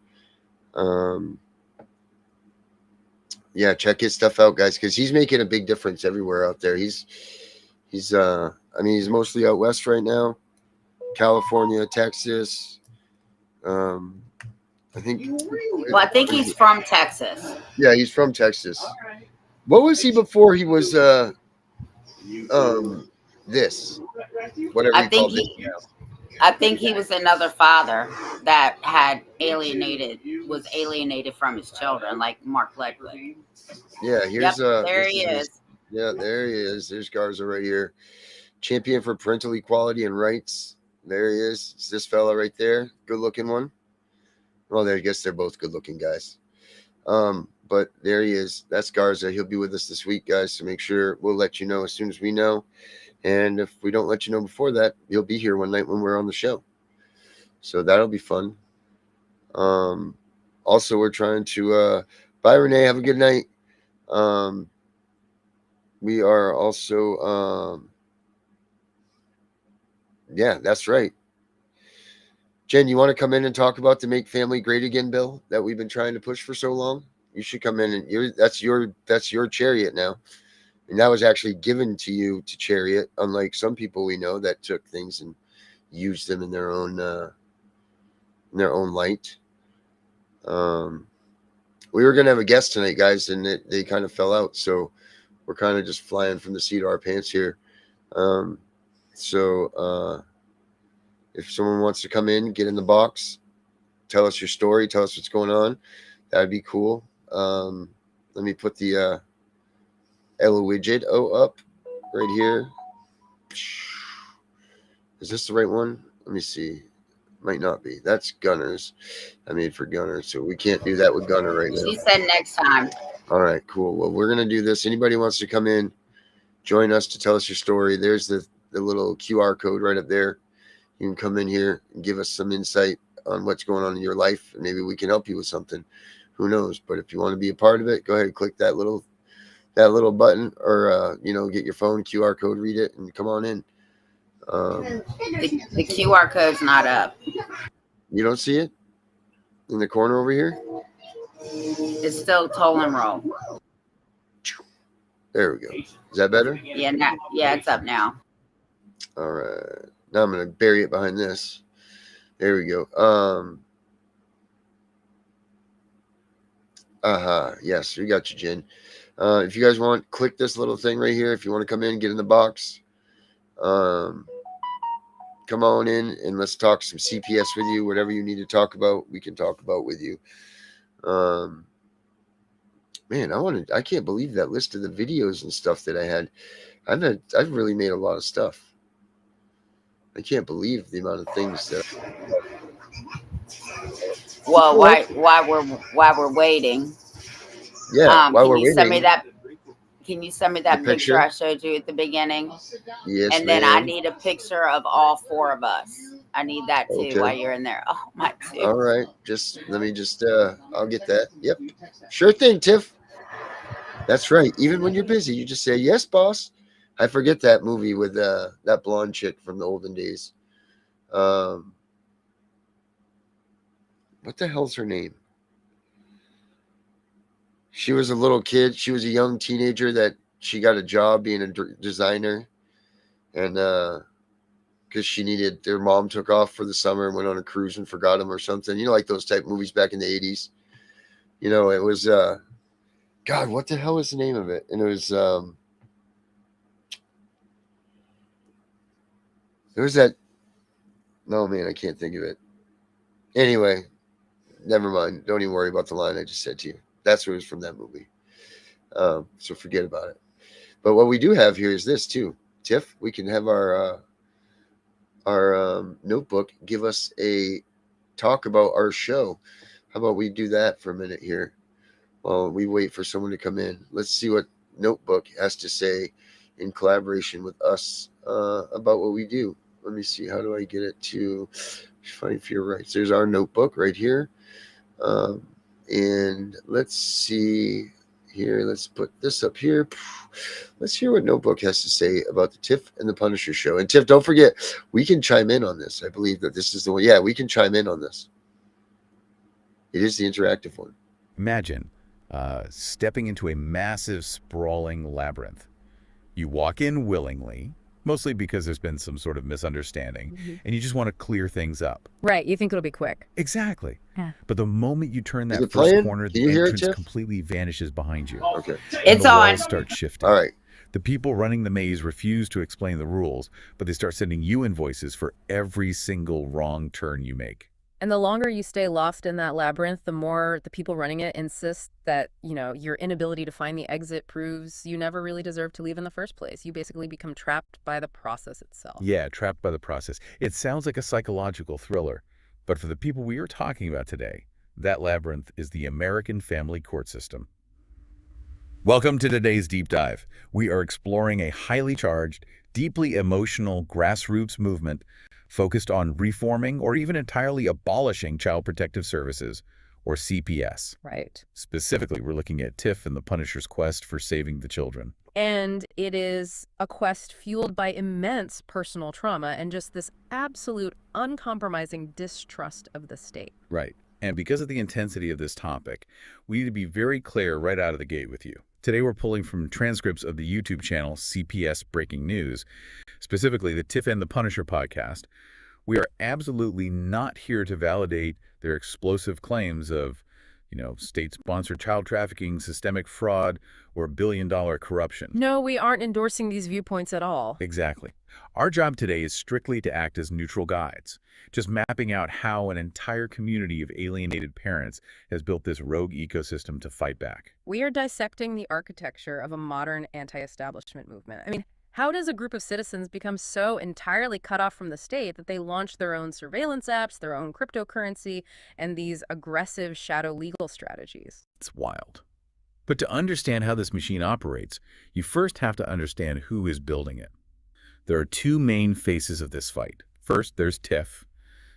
Speaker 5: Yeah, check his stuff out, guys, because he's making a big difference everywhere out there. He's mostly out west right now, California, Texas. I think
Speaker 3: he's from Texas.
Speaker 5: Yeah, he's from Texas. What was he before he was this? Whatever you call it now.
Speaker 3: I think he was another father that was alienated from his children, like Mark Ledway.
Speaker 5: Yeah, here's
Speaker 3: there he is.
Speaker 5: Yeah, there he is. There's Garza right here. Champion for parental equality and rights. There he is. It's this fella right there. Good looking one. Well, I guess they're both good looking guys. But there he is. That's Garza. He'll be with us this week, guys. So make sure we'll let you know as soon as we know. And if we don't let you know before that, he'll be here one night when we're on the show. So that'll be fun. Also, we're trying to bye, Renee. Have a good night. We are also yeah, that's right. Jen, you want to come in and talk about the Make Family Great Again bill that we've been trying to push for so long? You should come in and that's your chariot now. And that was actually given to you to chariot, unlike some people we know that took things and used them in their own light. We were going to have a guest tonight, guys, and they kind of fell out. So we're kind of just flying from the seat of our pants here. So if someone wants to come in, get in the box, tell us your story, tell us what's going on, that'd be cool. Let me put the Ella widget up right here. Is this the right one? Let me see. Might not be. That's Gunners. I made for Gunner, so we can't do that with Gunner right now.
Speaker 3: She said next time.
Speaker 5: All right, cool. Well, we're gonna do this. Anybody wants to come in, join us to tell us your story. There's the little QR code right up there. You can come in here and give us some insight on what's going on in your life, and maybe we can help you with something. Who knows? But if you want to be a part of it, go ahead and click that little button, or get your phone QR code, read it, and come on in.
Speaker 3: The QR code's not up.
Speaker 5: You don't see it in the corner over here?
Speaker 3: It's still Toll and Roll.
Speaker 5: There we go. Is that better?
Speaker 3: Yeah, it's up now.
Speaker 5: All right. Now I'm going to bury it behind this. There we go. Yes, we got you, Jen. If you guys want, click this little thing right here. If you want to come in, get in the box. come on in and let's talk some CPS with you. Whatever you need to talk about, we can talk about with you. Man, I can't believe that list of the videos and stuff that I had. I've really made a lot of stuff. I can't believe the amount of things that.
Speaker 3: Well, while we're waiting,
Speaker 5: Yeah, while
Speaker 3: can
Speaker 5: we're
Speaker 3: you send me
Speaker 5: waiting,
Speaker 3: that? Can you send me
Speaker 5: the
Speaker 3: that picture I
Speaker 5: picture.
Speaker 3: showed you at the beginning?
Speaker 5: Yes,
Speaker 3: And then I
Speaker 5: ma'am.
Speaker 3: need a picture of all 4 of us. I need that too while
Speaker 5: Okay.
Speaker 3: you're in there. Oh, my too.
Speaker 5: All right. Let me I'll get that. Yep. Sure thing, Tiff. That's right. Even when you're busy, you just say, yes, boss. I forget that movie with that blonde chick from the olden days. What the hell's her name? She was a little kid. She was a young teenager that she got a job being a designer. And because she needed, their mom took off for the summer and went on a cruise and forgot him or something. You know, like those type movies back in the 80s. You know, it was, God, what the hell was the name of it? And it was, there was that, no, man, I can't think of it. Anyway, never mind. Don't even worry about the line I just said to you. That's what it was from that movie. So forget about it. But what we do have here is this too. Tiff, we can have our notebook give us a talk about our show. How about we do that for a minute here while we wait for someone to come in? Let's see what notebook has to say in collaboration with us about what we do. Let me see. How do I get it to find for your rights? There's our notebook right here. And let's see here. Let's put this up here. Let's hear what Notebook has to say about the Tiff and the Punisher show. And Tiff, don't forget, we can chime in on this. I believe that this is the one. Yeah, we can chime in on this. It is the interactive one.
Speaker 6: Imagine stepping into a massive, sprawling labyrinth. You walk in willingly, mostly because there's been some sort of misunderstanding, and you just want to clear things up.
Speaker 7: Right, you think it'll be quick.
Speaker 6: Exactly.
Speaker 7: Yeah.
Speaker 6: But the moment you turn
Speaker 5: Is
Speaker 6: that
Speaker 5: it
Speaker 6: first
Speaker 5: playing?
Speaker 6: corner,
Speaker 5: Can
Speaker 6: the
Speaker 5: you hear it,
Speaker 6: entrance
Speaker 5: Tiff?
Speaker 6: completely vanishes behind you.
Speaker 5: Okay.
Speaker 6: And
Speaker 3: It's
Speaker 6: the
Speaker 3: on.
Speaker 6: walls start shifting.
Speaker 5: All right.
Speaker 6: The people running the maze refuse to explain the rules, but they start sending you invoices for every single wrong turn you make.
Speaker 7: And the longer you stay lost in that labyrinth, the more the people running it insist that, your inability to find the exit proves you never really deserve to leave in the first place. You basically become trapped by the process itself.
Speaker 6: Yeah, trapped by the process. It sounds like a psychological thriller, but for the people we are talking about today, that labyrinth is the American family court system. Welcome to today's deep dive. We are exploring a highly charged, deeply emotional grassroots movement focused on reforming or even entirely abolishing Child Protective Services, or CPS.
Speaker 7: Right.
Speaker 6: Specifically, we're looking at Tiff and the Punisher's quest for saving the children.
Speaker 7: And it is a quest fueled by immense personal trauma and just this absolute uncompromising distrust of the state.
Speaker 6: Right. And because of the intensity of this topic, we need to be very clear right out of the gate with you. Today we're pulling from transcripts of the YouTube channel CPS Breaking News, specifically the Tiff and the Punisher podcast. We are absolutely not here to validate their explosive claims of, state-sponsored child trafficking, systemic fraud, or billion-dollar corruption.
Speaker 7: No, we aren't endorsing these viewpoints at all.
Speaker 6: Exactly. Our job today is strictly to act as neutral guides, just mapping out how an entire community of alienated parents has built this rogue ecosystem to fight back.
Speaker 7: We are dissecting the architecture of a modern anti-establishment movement. I mean, how does a group of citizens become so entirely cut off from the state that they launch their own surveillance apps, their own cryptocurrency, and these aggressive shadow legal strategies?
Speaker 6: It's wild. But to understand how this machine operates, you first have to understand who is building it. There are two main faces of this fight. First, there's Tiff.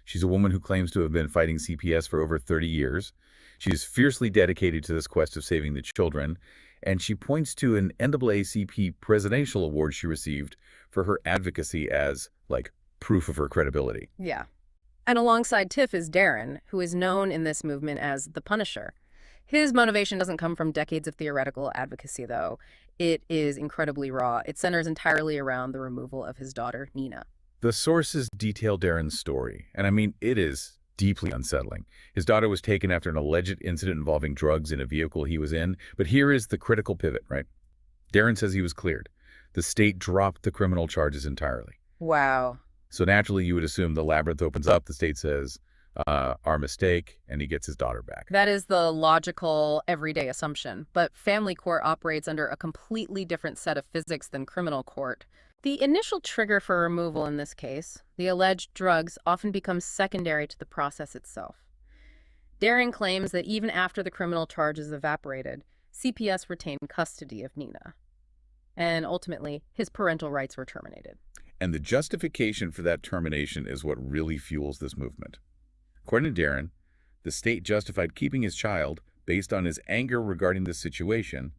Speaker 6: She's a woman who claims to have been fighting CPS for over 30 years. She is fiercely dedicated to this quest of saving the children, and she points to an NAACP presidential award she received for her advocacy as, proof of her credibility.
Speaker 7: Yeah. And alongside Tiff is Darren, who is known in this movement as the Punisher. His motivation doesn't come from decades of theoretical advocacy, though. It is incredibly raw. It centers entirely around the removal of his daughter, Nina.
Speaker 6: The sources detail Darren's story, and it is deeply unsettling. His daughter was taken after an alleged incident involving drugs in a vehicle he was in, but here is the critical pivot, right? Darren says he was cleared. The state dropped the criminal charges entirely.
Speaker 7: Wow.
Speaker 6: So naturally, you would assume the labyrinth opens up, the state says, our mistake, and he gets his daughter back.
Speaker 7: That is the logical, everyday assumption. But family court operates under a completely different set of physics than criminal court. The initial trigger for removal in this case, the alleged drugs, often becomes secondary to the process itself. Darren claims that even after the criminal charges evaporated, CPS retained custody of Nina. And ultimately, his parental rights were terminated.
Speaker 6: And the justification for that termination is what really fuels this movement. According to Darren, the state justified keeping his child based on his anger regarding the situation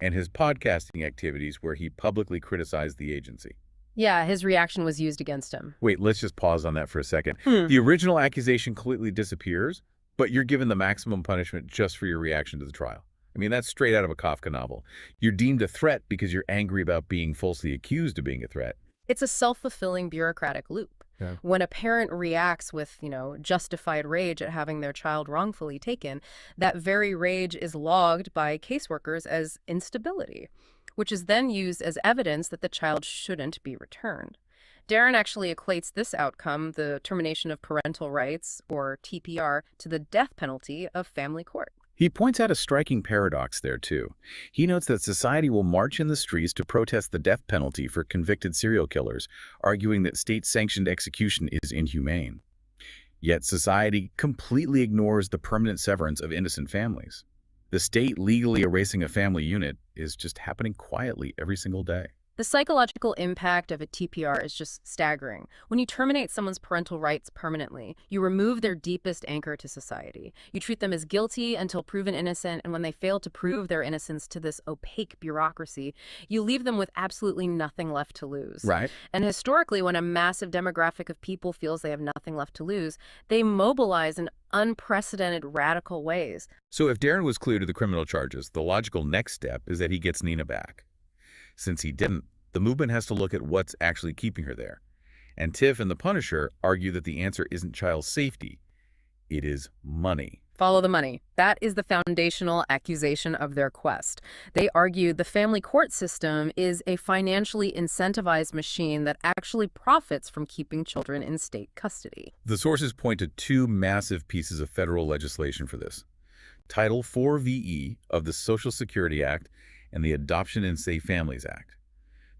Speaker 6: and his podcasting activities where he publicly criticized the agency.
Speaker 7: Yeah, his reaction was used against him.
Speaker 6: Wait, let's just pause on that for a second. The original accusation completely disappears, but you're given the maximum punishment just for your reaction to the trial. I mean, that's straight out of a Kafka novel. You're deemed a threat because you're angry about being falsely accused of being a threat.
Speaker 7: It's a self-fulfilling bureaucratic loop.
Speaker 6: Yeah.
Speaker 7: When a parent reacts with, justified rage at having their child wrongfully taken, that very rage is logged by caseworkers as instability, which is then used as evidence that the child shouldn't be returned. Darren actually equates this outcome, the termination of parental rights, or TPR, to the death penalty of family court.
Speaker 6: He points out a striking paradox there, too. He notes that society will march in the streets to protest the death penalty for convicted serial killers, arguing that state-sanctioned execution is inhumane. Yet society completely ignores the permanent severance of innocent families. The state legally erasing a family unit is just happening quietly every single day.
Speaker 7: The psychological impact of a TPR is just staggering. When you terminate someone's parental rights permanently, you remove their deepest anchor to society. You treat them as guilty until proven innocent, and when they fail to prove their innocence to this opaque bureaucracy, you leave them with absolutely nothing left to lose.
Speaker 6: Right.
Speaker 7: And historically, when a massive demographic of people feels they have nothing left to lose, they mobilize in unprecedented radical ways.
Speaker 6: So if Darren was clear to the criminal charges, the logical next step is that he gets Nina back. Since he didn't, the movement has to look at what's actually keeping her there. And Tiff and The Punisher argue that the answer isn't child safety, it is money.
Speaker 7: Follow the money. That is the foundational accusation of their quest. They argue the family court system is a financially incentivized machine that actually profits from keeping children in state custody.
Speaker 6: The sources point to two massive pieces of federal legislation for this. Title 4 VE of the Social Security Act and the Adoption and Safe Families Act.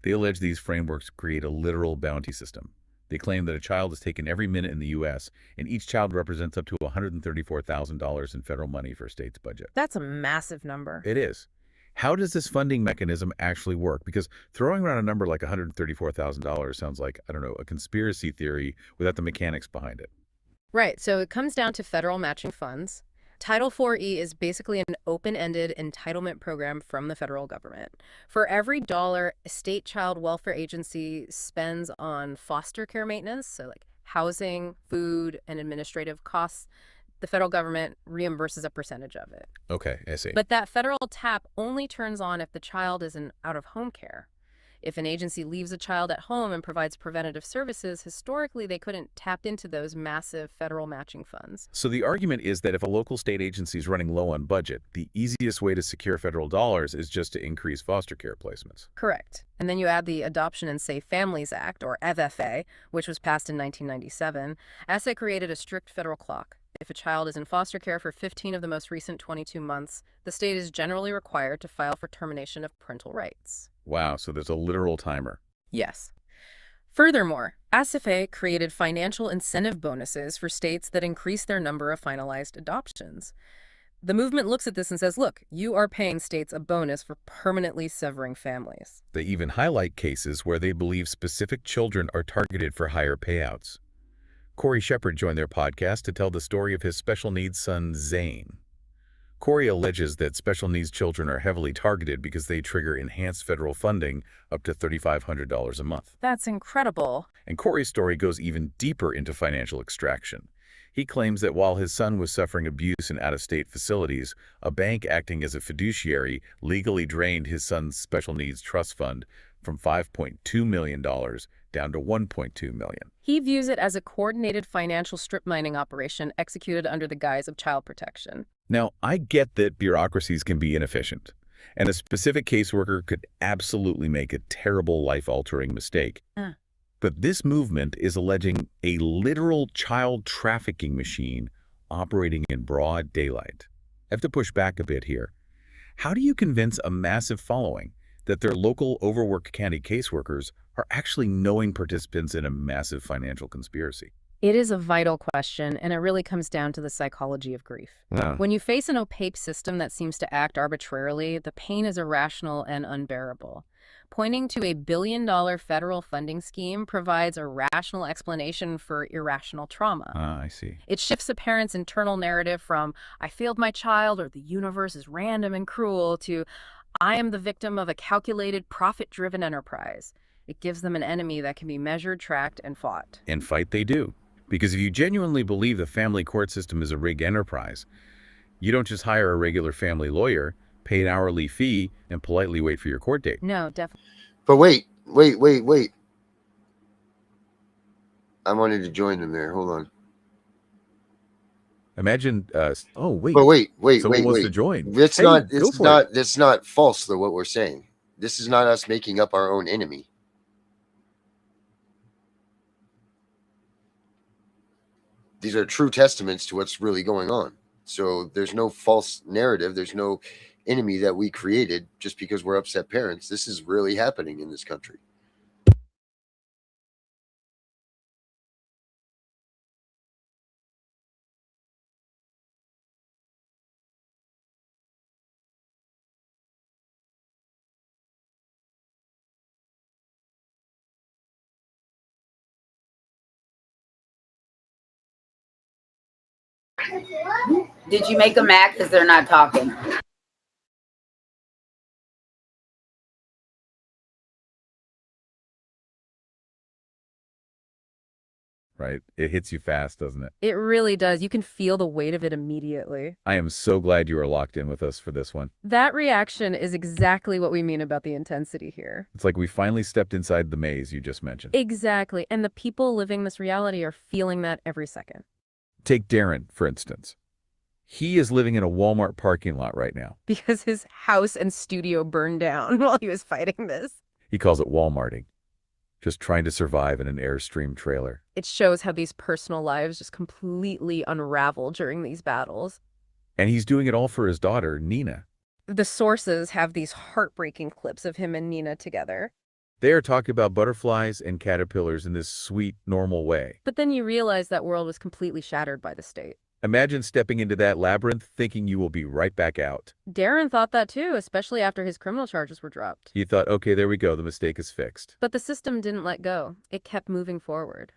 Speaker 6: They allege these frameworks create a literal bounty system. They claim that a child is taken every minute in the U.S., and each child represents up to $134,000 in federal money for a state's budget.
Speaker 7: That's a massive number.
Speaker 6: It is. How does this funding mechanism actually work? Because throwing around a number like $134,000 sounds like, I don't know, a conspiracy theory without the mechanics behind it.
Speaker 7: Right, so it comes down to federal matching funds. Title 4E is basically an open-ended entitlement program from the federal government. For every dollar a state child welfare agency spends on foster care maintenance, so like housing, food, and administrative costs, the federal government reimburses a percentage of it.
Speaker 6: Okay, I see.
Speaker 7: But that federal tap only turns on if the child is in out-of-home care. If an agency leaves a child at home and provides preventative services, historically they couldn't tap into those massive federal matching funds.
Speaker 6: So the argument is that if a local state agency is running low on budget, the easiest way to secure federal dollars is just to increase foster care placements.
Speaker 7: Correct. And then you add the Adoption and Safe Families Act, or FFA, which was passed in 1997. ESSA created a strict federal clock. If a child is in foster care for 15 of the most recent 22 months, the state is generally required to file for termination of parental rights.
Speaker 6: Wow, so there's a literal timer.
Speaker 7: Yes. Furthermore, ASFA created financial incentive bonuses for states that increase their number of finalized adoptions. The movement looks at this and says, look, you are paying states a bonus for permanently severing families.
Speaker 6: They even highlight cases where they believe specific children are targeted for higher payouts. Corey Shepard joined their podcast to tell the story of his special needs son, Zane. Corey alleges that special needs children are heavily targeted because they trigger enhanced federal funding up to $3,500 a month.
Speaker 7: That's incredible.
Speaker 6: And Corey's story goes even deeper into financial extraction. He claims that while his son was suffering abuse in out-of-state facilities, a bank acting as a fiduciary legally drained his son's special needs trust fund from $5.2 million down to $1.2 million.
Speaker 7: He views it as a coordinated financial strip mining operation executed under the guise of child protection.
Speaker 6: Now, I get that bureaucracies can be inefficient, and a specific caseworker could absolutely make a terrible life-altering mistake. But this movement is alleging a literal child trafficking machine operating in broad daylight. I have to push back a bit here. How do you convince a massive following that their local overworked county caseworkers are actually knowing participants in a massive financial conspiracy?
Speaker 7: It is a vital question, and it really comes down to the psychology of grief.
Speaker 6: Yeah.
Speaker 7: When you face an opaque system that seems to act arbitrarily, the pain is irrational and unbearable. Pointing to a billion-dollar federal funding scheme provides a rational explanation for irrational trauma.
Speaker 6: I see.
Speaker 7: It shifts a parent's internal narrative from, I failed my child, or the universe is random and cruel, to, I am the victim of a calculated, profit-driven enterprise. It gives them an enemy that can be measured, tracked, and fought.
Speaker 6: And fight they do. Because if you genuinely believe the family court system is a rigged enterprise, you don't just hire a regular family lawyer, pay an hourly fee, and politely wait for your court date.
Speaker 7: No, definitely.
Speaker 5: But wait. I wanted to join them there. Hold on.
Speaker 6: Imagine, oh, wait.
Speaker 5: But wait.
Speaker 6: Someone wants to join.
Speaker 5: It's
Speaker 6: Hey,
Speaker 5: not.
Speaker 6: go
Speaker 5: It's
Speaker 6: for
Speaker 5: not.
Speaker 6: it.
Speaker 5: It's not false though. What we're saying. This is not us making up our own enemy. These are true testaments to what's really going on. So there's no false narrative. There's no enemy that we created just because we're upset parents. This is really happening in this country.
Speaker 3: Did you make them mad because they're not talking?
Speaker 6: Right? It hits you fast, doesn't it?
Speaker 7: It really does. You can feel the weight of it immediately.
Speaker 6: I am so glad you are locked in with us for this one.
Speaker 7: That reaction is exactly what we mean about the intensity here.
Speaker 6: It's like we finally stepped inside the maze you just mentioned.
Speaker 7: Exactly. And the people living this reality are feeling that every second.
Speaker 6: Take Darren, for instance. He is living in a Walmart parking lot right now.
Speaker 7: Because his house and studio burned down while he was fighting this.
Speaker 6: He calls it Walmarting. Just trying to survive in an Airstream trailer.
Speaker 7: It shows how these personal lives just completely unravel during these battles.
Speaker 6: And he's doing it all for his daughter, Nina.
Speaker 7: The sources have these heartbreaking clips of him and Nina together.
Speaker 6: They are talking about butterflies and caterpillars in this sweet, normal way.
Speaker 7: But then you realize that world was completely shattered by the state.
Speaker 6: Imagine stepping into that labyrinth thinking you will be right back out.
Speaker 7: Darren thought that too, especially after his criminal charges were dropped.
Speaker 6: He thought, okay, there we go, the mistake is fixed.
Speaker 7: But the system didn't let go. It kept moving forward.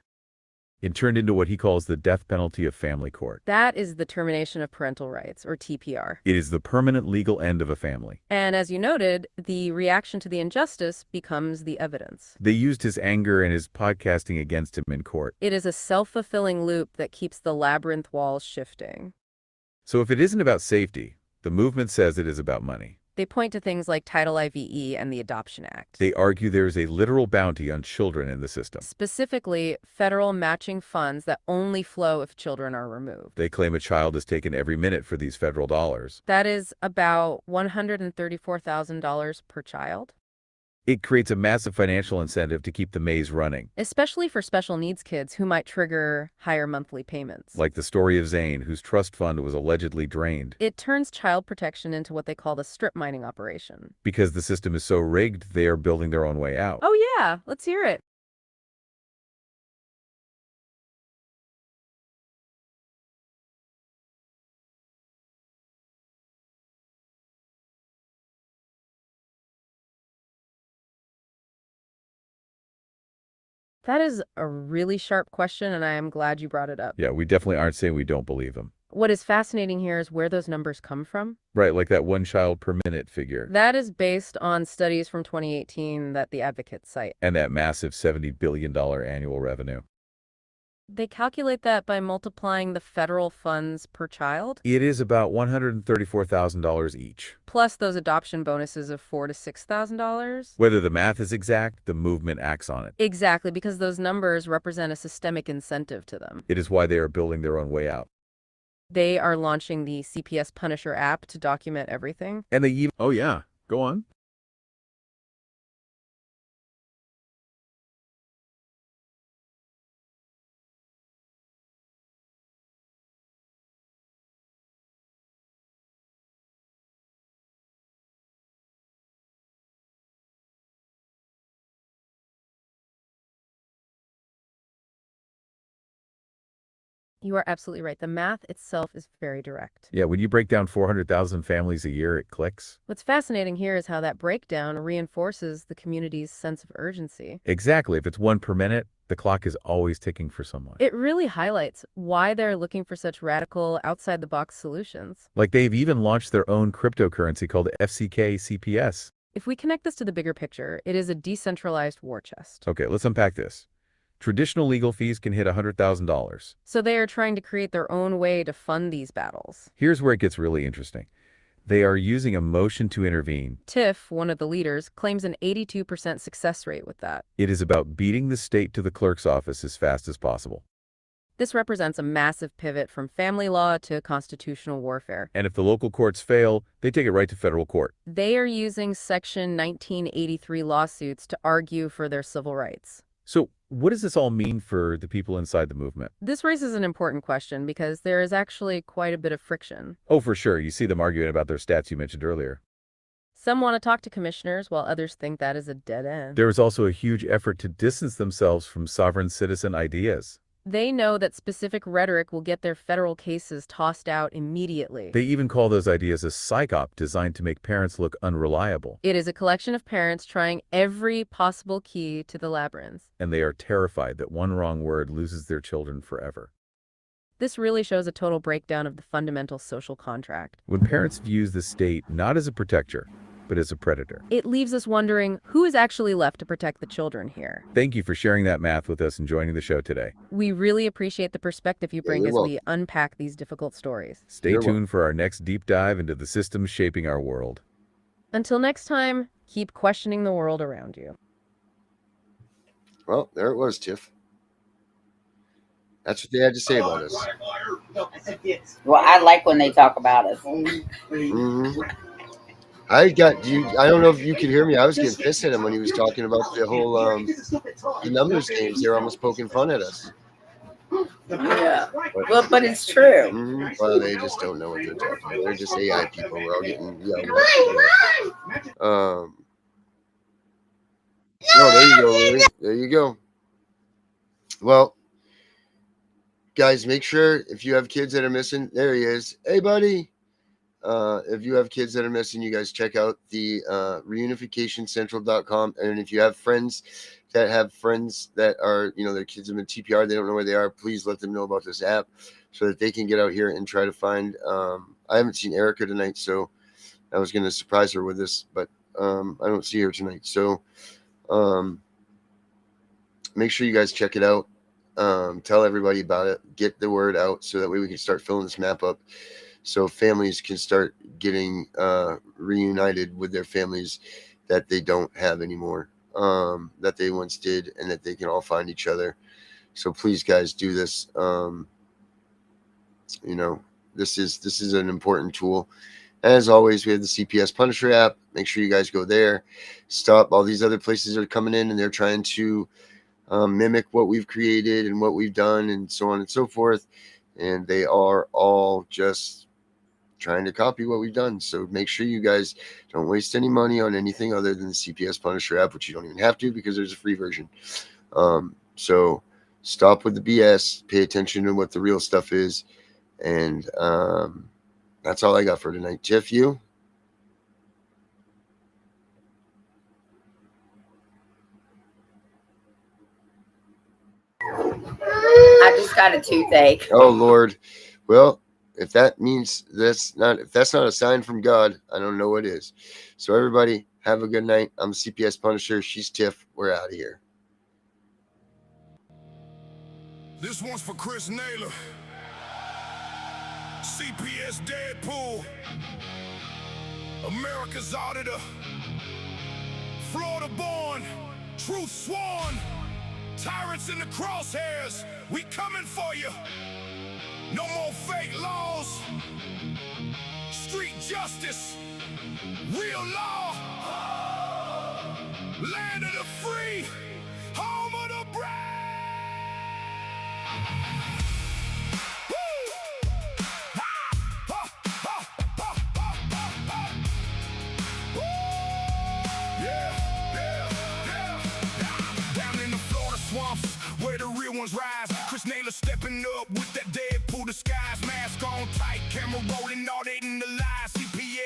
Speaker 6: It turned into what he calls the death penalty of family court.
Speaker 7: That is the termination of parental rights, or TPR.
Speaker 6: It is the permanent legal end of a family.
Speaker 7: And as you noted, the reaction to the injustice becomes the evidence.
Speaker 6: They used his anger and his podcasting against him in court.
Speaker 7: It is a self-fulfilling loop that keeps the labyrinth walls shifting.
Speaker 6: So if it isn't about safety, the movement says it is about money.
Speaker 7: They point to things like Title IVE and the Adoption Act.
Speaker 6: They argue there is a literal bounty on children in the system.
Speaker 7: Specifically, federal matching funds that only flow if children are removed.
Speaker 6: They claim a child is taken every minute for these federal dollars.
Speaker 7: That is about $134,000 per child.
Speaker 6: It creates a massive financial incentive to keep the maze running.
Speaker 7: Especially for special needs kids who might trigger higher monthly payments.
Speaker 6: Like the story of Zane, whose trust fund was allegedly drained.
Speaker 7: It turns child protection into what they call the strip mining operation.
Speaker 6: Because the system is so rigged, they are building their own way out.
Speaker 7: Oh yeah, let's hear it. That is a really sharp question, and I am glad you brought it up.
Speaker 6: Yeah, we definitely aren't saying we don't believe them.
Speaker 7: What is fascinating here is where those numbers come from.
Speaker 6: Right, like that one child per minute figure.
Speaker 7: That is based on studies from 2018 that the advocates cite.
Speaker 6: And that massive $70 billion annual revenue.
Speaker 7: They calculate that by multiplying the federal funds per child.
Speaker 6: It is about $134,000 each.
Speaker 7: Plus those adoption bonuses of $4,000 to $6,000.
Speaker 6: Whether the math is exact, the movement acts on it.
Speaker 7: Exactly, because those numbers represent a systemic incentive to them.
Speaker 6: It is why they are building their own way out.
Speaker 7: They are launching the CPS Punisher app to document everything.
Speaker 6: And they even... Oh yeah, go on.
Speaker 7: You are absolutely right. The math itself is very direct.
Speaker 6: Yeah, when you break down 400,000 families a year, it clicks.
Speaker 7: What's fascinating here is how that breakdown reinforces the community's sense of urgency.
Speaker 6: Exactly. If it's one per minute, the clock is always ticking for someone.
Speaker 7: It really highlights why they're looking for such radical, outside-the-box solutions.
Speaker 6: Like they've even launched their own cryptocurrency called FCK CPS.
Speaker 7: If we connect this to the bigger picture, it is a decentralized war chest.
Speaker 6: Okay, let's unpack this. Traditional legal fees can hit $100,000.
Speaker 7: So they are trying to create their own way to fund these battles.
Speaker 6: Here's where it gets really interesting. They are using a motion to intervene.
Speaker 7: Tiff, one of the leaders, claims an 82% success rate with that.
Speaker 6: It is about beating the state to the clerk's office as fast as possible.
Speaker 7: This represents a massive pivot from family law to constitutional warfare.
Speaker 6: And if the local courts fail, they take it right to federal court.
Speaker 7: They are using Section 1983 lawsuits to argue for their civil rights.
Speaker 6: So what does this all mean for the people inside the movement?
Speaker 7: This raises an important question because there is actually quite a bit of friction.
Speaker 6: Oh, for sure. You see them arguing about their stats you mentioned earlier.
Speaker 7: Some want to talk to commissioners, while others think that is a dead end.
Speaker 6: There is also a huge effort to distance themselves from sovereign citizen ideas.
Speaker 7: They know that specific rhetoric will get their federal cases tossed out immediately.
Speaker 6: They even call those ideas a psyop designed to make parents look unreliable.
Speaker 7: It is a collection of parents trying every possible key to the labyrinth.
Speaker 6: And they are terrified that one wrong word loses their children forever.
Speaker 7: This really shows a total breakdown of the fundamental social contract.
Speaker 6: When parents view the state not as a protector, but as a predator.
Speaker 7: It leaves us wondering who is actually left to protect the children here.
Speaker 6: Thank you for sharing that math with us and joining the show today.
Speaker 7: We really appreciate the perspective you bring as
Speaker 5: welcome.
Speaker 7: we unpack these difficult stories.
Speaker 6: Stay
Speaker 5: You're
Speaker 6: tuned for our next deep dive into the systems shaping our world.
Speaker 7: Until next time, keep questioning the world around you.
Speaker 5: Well, there it was, Tiff. That's what they had to say about us.
Speaker 3: Well, I like when they talk about us.
Speaker 5: Mm-hmm. I don't know if you could hear me. I was getting pissed at him when he was talking about the whole the numbers games. They're almost poking fun at us.
Speaker 3: Yeah. Well, but it's true.
Speaker 5: Mm-hmm. Well, they just don't know what they're talking about. They're just AI people. We're all getting yelled at. No, there you go, Lily. There you go. Well, guys, make sure if you have kids that are missing, there he is. Hey, buddy. If you have kids that are missing, you guys check out the reunificationcentral.com. And if you have friends that are, their kids have been TPR, they don't know where they are, please let them know about this app so that they can get out here and try to find. I haven't seen Erica tonight, so I was going to surprise her with this, but I don't see her tonight. So make sure you guys check it out. Tell everybody about it. Get the word out so that way we can start filling this map up, so families can start getting reunited with their families that they don't have anymore, that they once did, and that they can all find each other. So please, guys, do this. This is an important tool. As always, we have the CPS Punisher app. Make sure you guys go there. Stop all these other places that are coming in, and they're trying to mimic what we've created and what we've done and so on and so forth. And they are all just trying to copy what we've done. So make sure you guys don't waste any money on anything other than the CPS Punisher app, which you don't even have to because there's a free version. So stop with the BS, pay attention to what the real stuff is. And that's all I got for tonight. Tiff, you?
Speaker 3: I just got a toothache.
Speaker 5: Oh, Lord. Well, if that's not a sign from God, I don't know what is. So everybody, have a good night. I'm the CPS Punisher. She's Tiff. We're out of here.
Speaker 8: This one's for Chris Naylor, CPS Deadpool, America's Auditor, Florida born, truth sworn, tyrants in the crosshairs, we coming for you. No more fake laws, street justice, real law, land of the free, home of the brave. Down in the Florida swamps where the real ones rise, Chris Naylor stepping up with that dead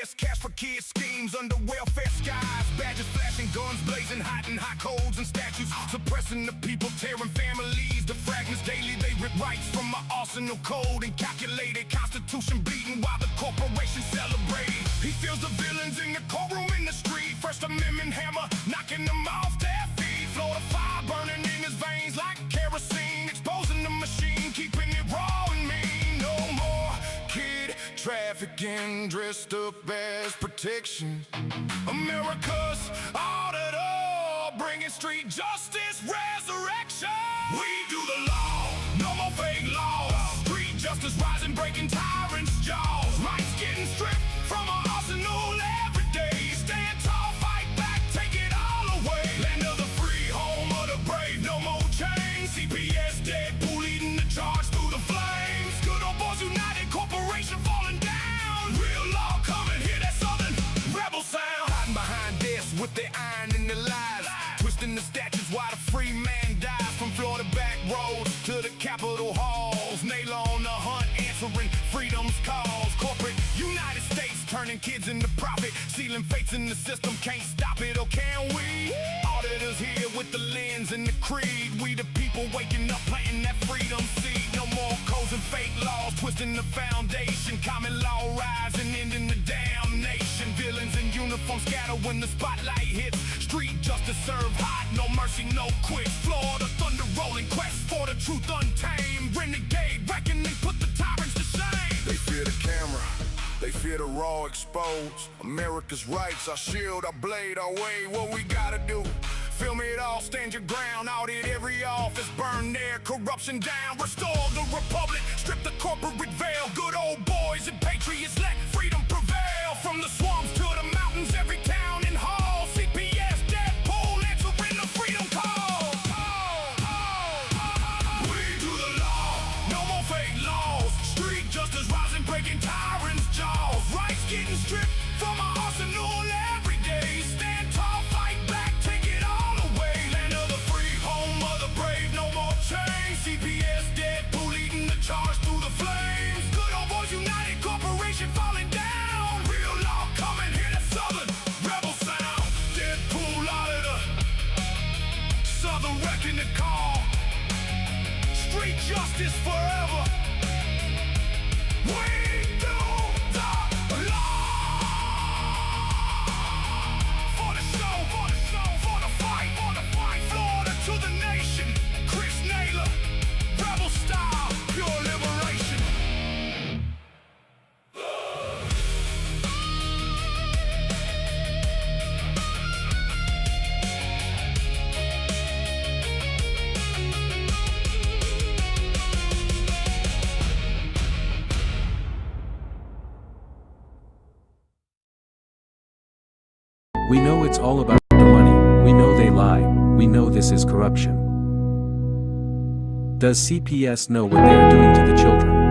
Speaker 8: CPS, cash for kids, schemes under welfare skies. Badges flashing, guns blazing, hot and hot codes and statues. Suppressing the people, tearing families to fragments daily. They rip rights from my arsenal code and calculated constitution bleeding while the corporations celebrate. He feels the villains in the courtroom in the street. First Amendment hammer, knocking them off their feet. Florida fire burning in his veins like kerosene. Exposing the machine, keeping it raw and mean. No more kid trafficking dressed up as protection. America's auditor, bringing street justice resurrection. We do the law, no more fake laws. Street justice rising, breaking tyrants' jaws. Rights getting stripped from our arsenal every day. Stand tall, fight back, take it all away. Land of the free, home of the brave, no more chains. CPS dead, pool leading the charge through the flames. Good old boys united, corporation falling down. Real law coming, hear that southern rebel sound. Hiding behind desks with their iron in their lives. Twisting the statutes while the free man dies. From Florida back roads to the Capitol halls. Nail on the hunt, answering freedom's cause. Corporate United States turning kids into profit. Sealing fates in the system, can't stop it, or can we? Auditors here with the lens and the creed. We the people waking up, planting that freedom seed. No more codes and fake laws, twisting the foundation. Common law rising, ending the damnation. Villains in uniform scatter when the spotlight hits. Street justice serve hot, no mercy, no quit. Florida thunder rolling, quest for the truth untamed. Renegade reckoning, put the tyrants to shame.
Speaker 4: They fear the camera, they fear the raw exposed. America's rights, our shield, our blade, our way. What we gotta do? Film it all, stand your ground. Audit every office, burn their corruption down. Restore the republic, strip the corporate veil. Good old boys and patriots, let freedom prevail. From the swamps to the mountains, every town and hall. CPS, Deadpool, answering the freedom call.
Speaker 8: We do the law, no more fake laws. Street justice rising, breaking tyrants' jaws. Rights getting stripped from our arsenal every day. Stand tall, fight back, take it all away. Land of the free, home of the brave, no more chains. CPS, Deadpool leading the charge through the flames. Good old boys united, corporation falling down. Real law coming, hear that southern rebel sound. Deadpool auditor, southern wrecking the call. Street justice forever. We do the law. For the show, for the show, for the fight, for the fight. Florida to the nation. Chris Naylor, rebel style, pure liberation.
Speaker 9: We know it's all about the money, we know they lie, we know this is corruption. Does CPS know what they are doing to the children?